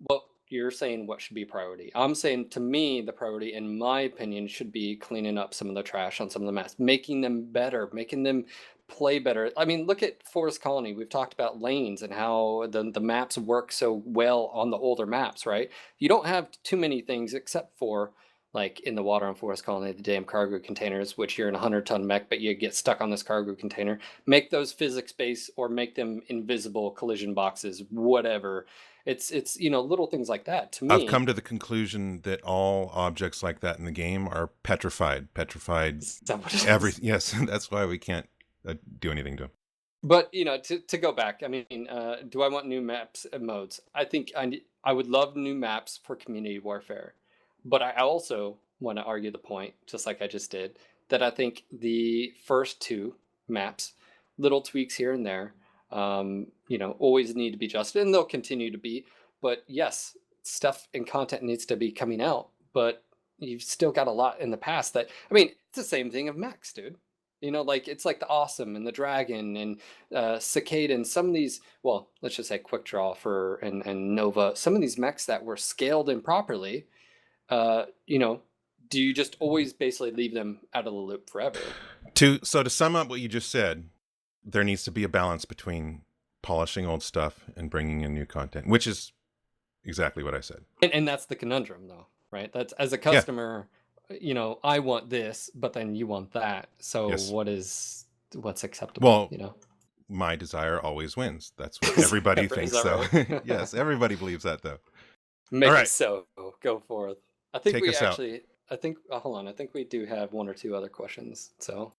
Well, you're saying what should be priority. I'm saying, to me, the priority, in my opinion, should be cleaning up some of the trash on some of the maps, making them better, making them play better. I mean, look at Forest Colony. We've talked about lanes and how the maps work so well on the older maps, right? You don't have too many things except for, like in the water on Forest Colony, the damn cargo containers, which you're in a 100-ton mech, but you get stuck on this cargo container. Make those physics-based or make them invisible collision boxes, whatever. It's little things like that. To me, I've come to the conclusion that all objects like that in the game are petrified. Is that what it is? Yes, that's why we can't do anything to them. But to go back, I mean, do I want new maps and modes? I think I would love new maps for community warfare, but I also want to argue the point, just like I just did, that I think the first two maps, little tweaks here and there, always need to be adjusted, and they'll continue to be. But yes, stuff and content needs to be coming out, but you've still got a lot in the past that, I mean, it's the same thing of mechs, dude. Like it's like the Awesome and the Dragon and Cicada and some of these, well, let's just say Quick Draw and Nova, some of these mechs that were scaled improperly, do you just always basically leave them out of the loop forever? To sum up what you just said, there needs to be a balance between polishing old stuff and bringing in new content, which is exactly what I said. And that's the conundrum, though, right? That's, as a customer, I want this, but then you want that. So yes. what's acceptable? Well, my desire always wins. That's what everybody thinks, though. Right? Yes, everybody believes that, though. Make it so. Go forth. I think Take us actually, I think, hold on. I think we do have one or two other questions. So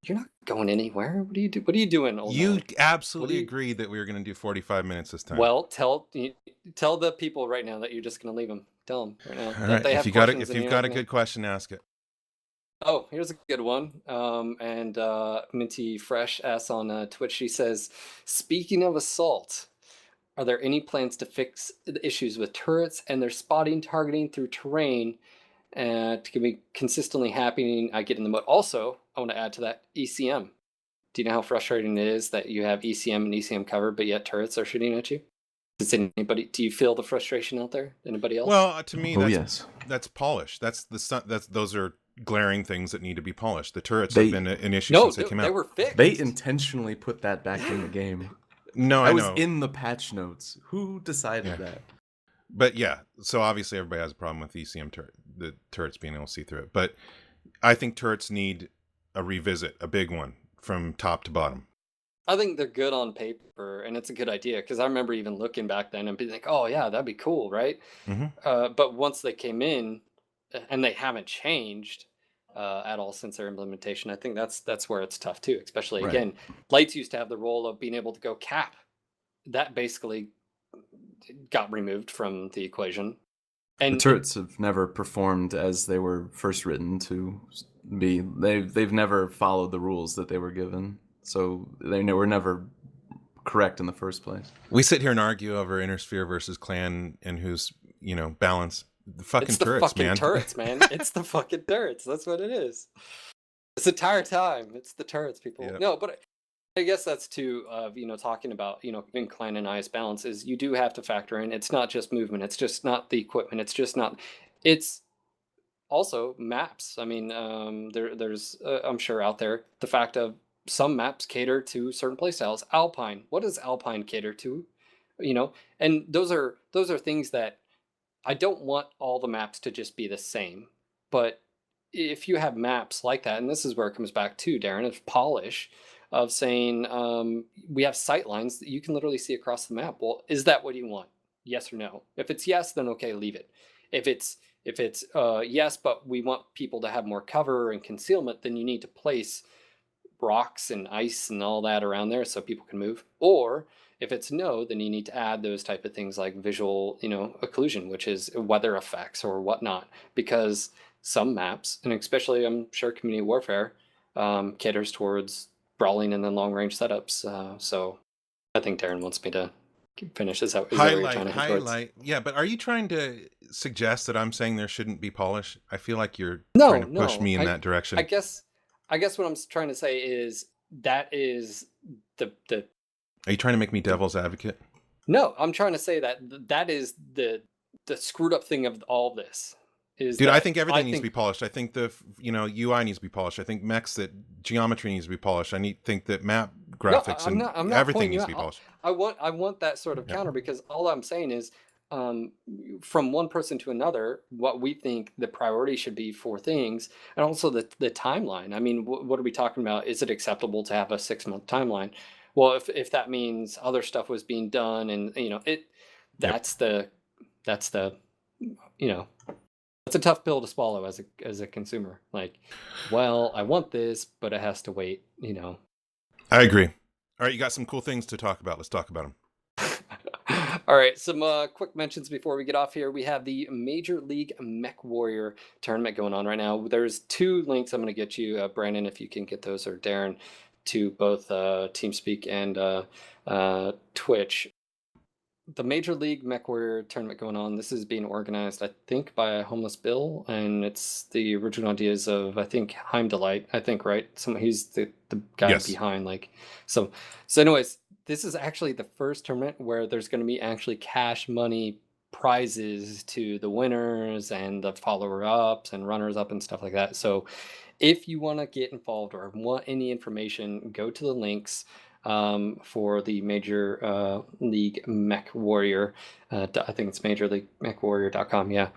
you're not going anywhere. What are you doing? You absolutely agreed that we were going to do 45 minutes this time. Well, tell the people right now that you're just going to leave them. Tell them right now. All right. If you've got a good question, ask it. Oh, here's a good one. And Minty Fresh asks on Twitch, she says, speaking of assault, are there any plans to fix the issues with turrets and their spotting, targeting through terrain to be consistently happening? I get in the mode. Also, I want to add to that ECM. Do you know how frustrating it is that you have ECM and ECM covered, but yet turrets are shooting at you? Do you feel the frustration out there? Anybody else? Well, to me, yes. That's polish. Those are glaring things that need to be polished. The turrets have been an issue since they came out. They were fixed. They intentionally put that back in the game. No, I know. was in the patch notes. Who decided that? But yeah, so obviously everybody has a problem with ECM the turrets being able to see through it. But I think turrets need a revisit, a big one, from top to bottom. I think they're good on paper, and it's a good idea, because I remember even looking back then and being like, oh yeah, that'd be cool, right? Mm-hmm. But once they came in, and they haven't changed at all since their implementation, I think that's where it's tough too. Especially, again, lights used to have the role of being able to go cap. That basically got removed from the equation. And the turrets have never performed as they were first written to be. They've never followed the rules that they were given. So they were never correct in the first place. We sit here and argue over Intersphere versus Clan and who's, balance. The fucking turrets, man. It's the fucking turrets, man. It's the fucking turrets. That's what it is. This entire time, it's the turrets, people. Yep. No, but I guess that's too, talking about, in Clan and IS balance is you do have to factor in, it's not just movement. It's just not the equipment. It's also maps. I mean, there's, I'm sure out there, the fact of, some maps cater to certain playstyles. Alpine, what does Alpine cater to? And those are things that I don't want all the maps to just be the same. But if you have maps like that, and this is where it comes back to, Daeron, of polish, of saying we have sight lines that you can literally see across the map. Well, is that what you want? Yes or no? If it's yes, then okay, leave it. If it's yes, but we want people to have more cover and concealment, then you need to place rocks and ice and all that around there so people can move. Or if it's no, then you need to add those type of things like visual, occlusion, which is weather effects or whatnot, because some maps, and especially I'm sure community warfare, caters towards brawling and then long range setups. So I think Daeron wants me to finish this out. Highlight. Yeah, but are you trying to suggest that I'm saying there shouldn't be polish? I feel like you're trying to push me in that direction. I guess what I'm trying to say is that is the. Are you trying to make me devil's advocate? No, I'm trying to say that is the screwed up thing of all this. Dude, I think everything needs to be polished. I think the UI needs to be polished. I think mechs, that geometry needs to be polished. I think that map graphics everything needs to be polished. I want that sort of counter, because all I'm saying is from one person to another, what we think the priority should be for things, and also the timeline. I mean, what are we talking about? Is it acceptable to have a 6-month timeline? Well, if that means other stuff was being done, and that's a tough pill to swallow as a consumer. Like, well, I want this, but it has to wait, I agree. All right, you got some cool things to talk about. Let's talk about them. All right, some quick mentions before we get off here. We have the Major League Mech Warrior tournament going on right now. There's 2 links I'm going to get you, Brandon, if you can get those, or Daeron, to both TeamSpeak and Twitch. The Major League Mech Warrior tournament going on. This is being organized, I think, by Homeless Bill, and it's the original ideas of, I think, Heimdallite. I think, right? He's the guy Yes. behind, like, so anyways, this is actually the first tournament where there's going to be actually cash money prizes to the winners and the follower-ups and runners-up and stuff like that. So if you want to get involved or want any information, go to the links for the Major League Mech Warrior. I think it's MajorLeagueMechWarrior.com. Yeah.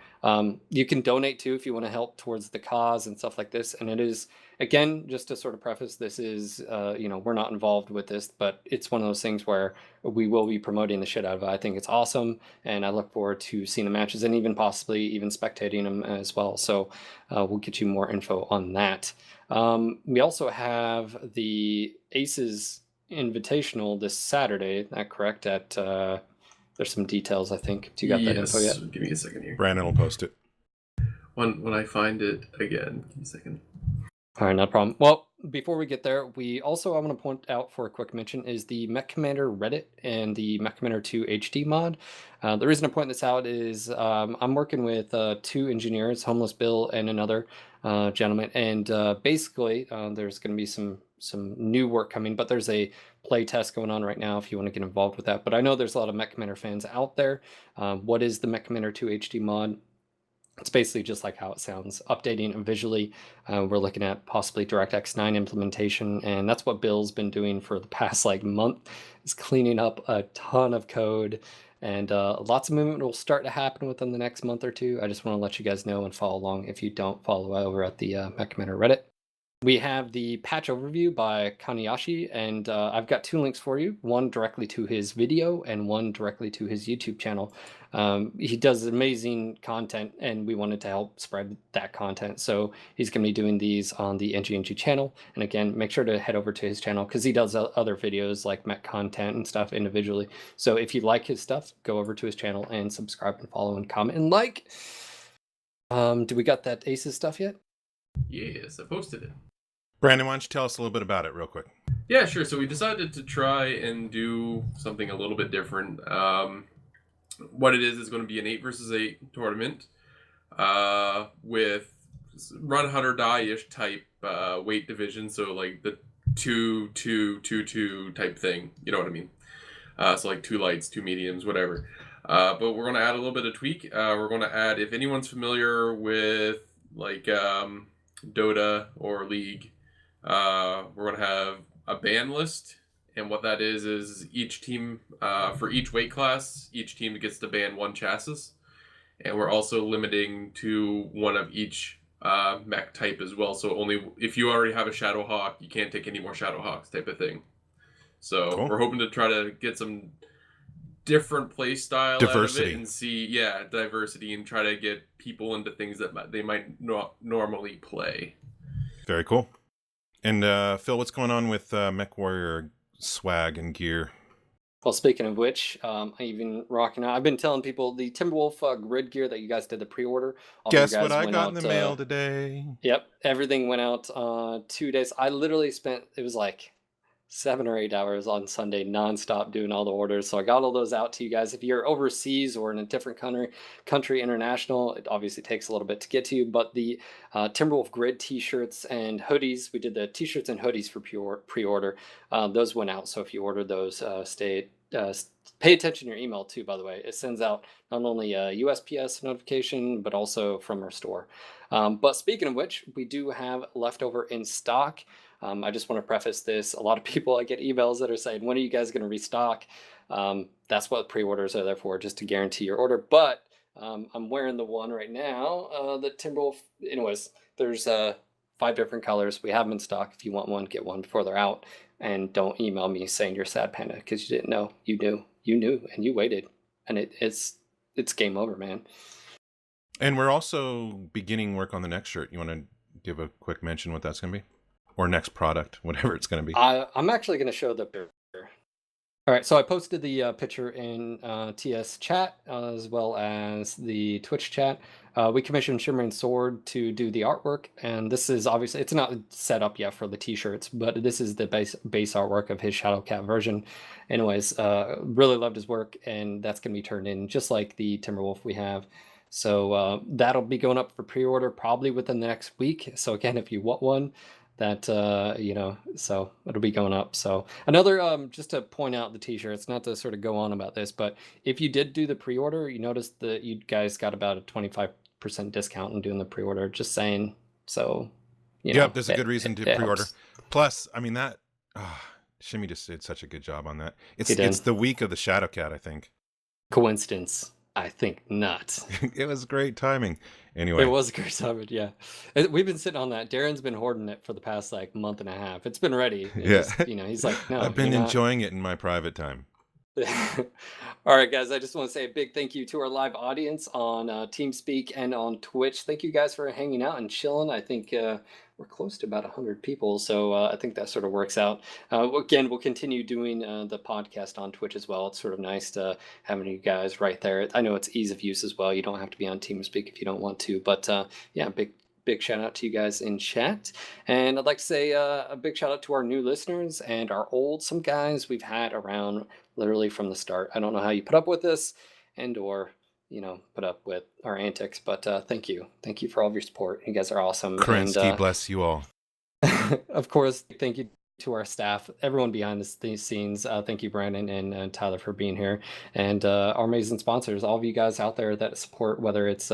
You can donate too if you want to help towards the cause and stuff like this. And it is, again, just to sort of preface, this is, we're not involved with this, but it's one of those things where we will be promoting the shit out of it. I think it's awesome, and I look forward to seeing the matches and even possibly even spectating them as well. So we'll get you more info on that. We also have the Aces Invitational this Saturday. Is that correct? At there's some details, I think. Do you got that info yet? Give me a second here. Brandon will post it. When I find it again, give me a second. All right, no problem. Well, before we get there, I want to point out for a quick mention is the Mech Commander Reddit and the Mech Commander 2 HD mod. The reason I point this out is I'm working with 2 engineers, Homeless Bill and another gentleman, and basically there's going to be some new work coming, but there's a play test going on right now if you want to get involved with that. But I know there's a lot of Mech Commander fans out there. What is the Mech Commander 2 HD mod? It's basically just like how it sounds, updating visually. We're looking at possibly DirectX 9 implementation, and that's what Bill's been doing for the past month, is cleaning up a ton of code, and lots of movement will start to happen within the next month or 2. I just want to let you guys know and follow along if you don't follow over at the Mech Commander Reddit. We have the patch overview by Kaniyashi, and I've got 2 links for you, one directly to his video and one directly to his YouTube channel. He does amazing content, and we wanted to help spread that content. So he's going to be doing these on the NGNG channel. And again, make sure to head over to his channel because he does other videos like mech content and stuff individually. So if you like his stuff, go over to his channel and subscribe and follow and comment and like. Do we got that Aces stuff yet? Yes, I posted it. Brandon, why don't you tell us a little bit about it real quick? Yeah, sure. So we decided to try and do something a little bit different. What it is going to be an 8 versus 8 tournament with run 100 die-ish type weight division. So like the 2-2-2-2 type thing. You know what I mean? So like 2 lights, 2 mediums, whatever. But we're going to add a little bit of tweak. We're going to add, if anyone's familiar with like Dota or League, we're going to have a ban list. And what that is each team, for each weight class, each team gets to ban 1 chassis. And we're also limiting to 1 of each mech type as well. So only if you already have a Shadowhawk, you can't take any more Shadowhawks type of thing. So cool. We're hoping to try to get some different play style diversity out of it and see, diversity, and try to get people into things that they might not normally play. Very cool. And Phil, what's going on with Mech Warrior swag and gear? Well, speaking of which, I've been telling people the Timberwolf grid gear that you guys did the pre-order. Guess what I got in the mail today? Yep, everything went out 2 days. I literally spent, it was like 7 or 8 hours on Sunday nonstop doing all the orders. So I got all those out to you guys. If you're overseas or in a different country international, it obviously takes a little bit to get to you. But the Timberwolf grid t-shirts and hoodies, we did the t-shirts and hoodies for pre-order. Those went out. So if you ordered those, pay attention to your email too, by the way. It sends out not only a USPS notification, but also from our store. But speaking of which, we do have leftover in stock. I just want to preface this. A lot of people, I get emails that are saying, when are you guys going to restock? That's what pre-orders are there for, just to guarantee your order. But I'm wearing the one right now, the Timberwolf. Anyways, there's 5 different colors. We have them in stock. If you want one, get one before they're out. And don't email me saying you're sad panda because you didn't know. You knew, and you waited. And it's game over, man. And we're also beginning work on the next shirt. You want to give a quick mention what that's going to be? or next product, whatever it's going to be. I'm actually going to show the picture. All right, so I posted the picture in TS chat as well as the Twitch chat. We commissioned Shimmering Sword to do the artwork, and this is obviously, it's not set up yet for the t-shirts, but this is the base artwork of his Shadowcat version. Anyways, really loved his work, and that's going to be turned in just like the Timberwolf we have. So that'll be going up for pre-order probably within the next week. So again, if you want one, that so it'll be going up. So another just to point out the t-shirts, not to sort of go on about this, but if you did do the pre-order, you noticed that you guys got about a 25% discount in doing the pre-order. Just saying. So yep, there's a good reason to pre-order. Plus, I mean, that Shimmy just did such a good job on that. It's the week of the Shadowcat, I think. Coincidence? I think not. It was great timing. Anyway, it was a great timing. Yeah, we've been sitting on that. Darren's been hoarding it for the past like month and a half. It's been ready. Just, he's like, no. I've been enjoying it in my private time. All right, guys. I just want to say a big thank you to our live audience on TeamSpeak and on Twitch. Thank you guys for hanging out and chilling. I think we're close to about 100 people, so I think that sort of works out. Again, we'll continue doing the podcast on Twitch as well. It's sort of nice to having you guys right there. I know it's ease of use as well. You don't have to be on TeamSpeak if you don't want to, but yeah, big shout out to you guys in chat. And I'd like to say a big shout out to our new listeners and some guys we've had around literally from the start. I don't know how you put up with this or put up with our antics, but thank you for all of your support. You guys are awesome. Kerensky, bless you all. Of course, thank you to our staff, everyone behind the scenes. Thank you, Brandon and Tyler, for being here, and our amazing sponsors, all of you guys out there that support, whether it's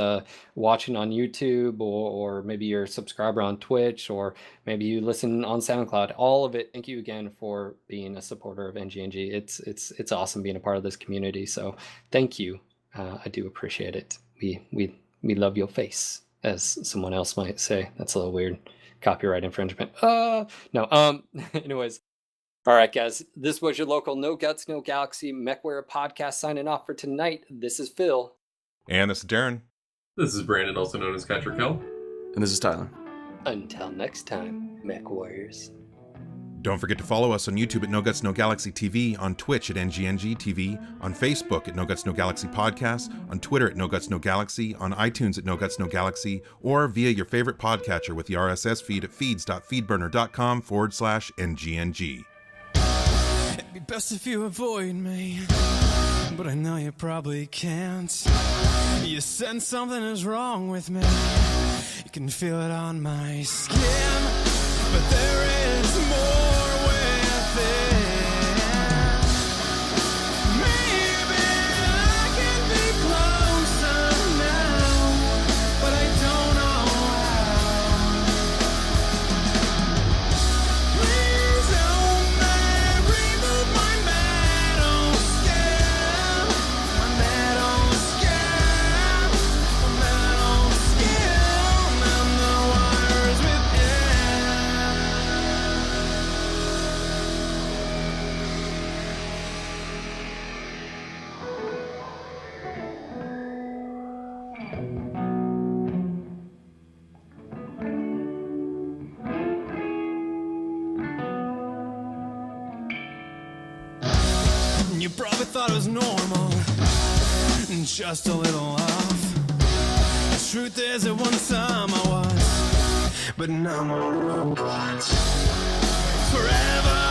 watching on YouTube or maybe you're a subscriber on Twitch or maybe you listen on SoundCloud. All of it. Thank you again for being a supporter of NGNG. It's awesome being a part of this community. So thank you. I do appreciate it. We love your face, as someone else might say. That's a little weird. Copyright infringement. No. Anyways. All right, guys. This was your local No Guts, No Galaxy MechWarrior podcast signing off for tonight. This is Phil. And this is Darren. This is Brandon, also known as Catcher Kel. And this is Tyler. Until next time, Mech Warriors. Don't forget to follow us on YouTube at NoGutsNoGalaxy TV, on Twitch at NGNG TV, on Facebook at NoGutsNoGalaxy Podcast, on Twitter at NoGutsNoGalaxy, on iTunes at NoGutsNoGalaxy, or via your favorite podcatcher with the RSS feed at feeds.feedburner.com/NGNG. It'd be best if you avoid me, but I know you probably can't. You sense something is wrong with me. You can feel it on my skin, but there is more within. Maybe I can be closer now, but I don't know how. Please help me remove my metal skin. My metal skin. My metal skin. And the wires within. You probably thought it was normal, just a little off. The truth is at one time I was, but now I'm a robot. Forever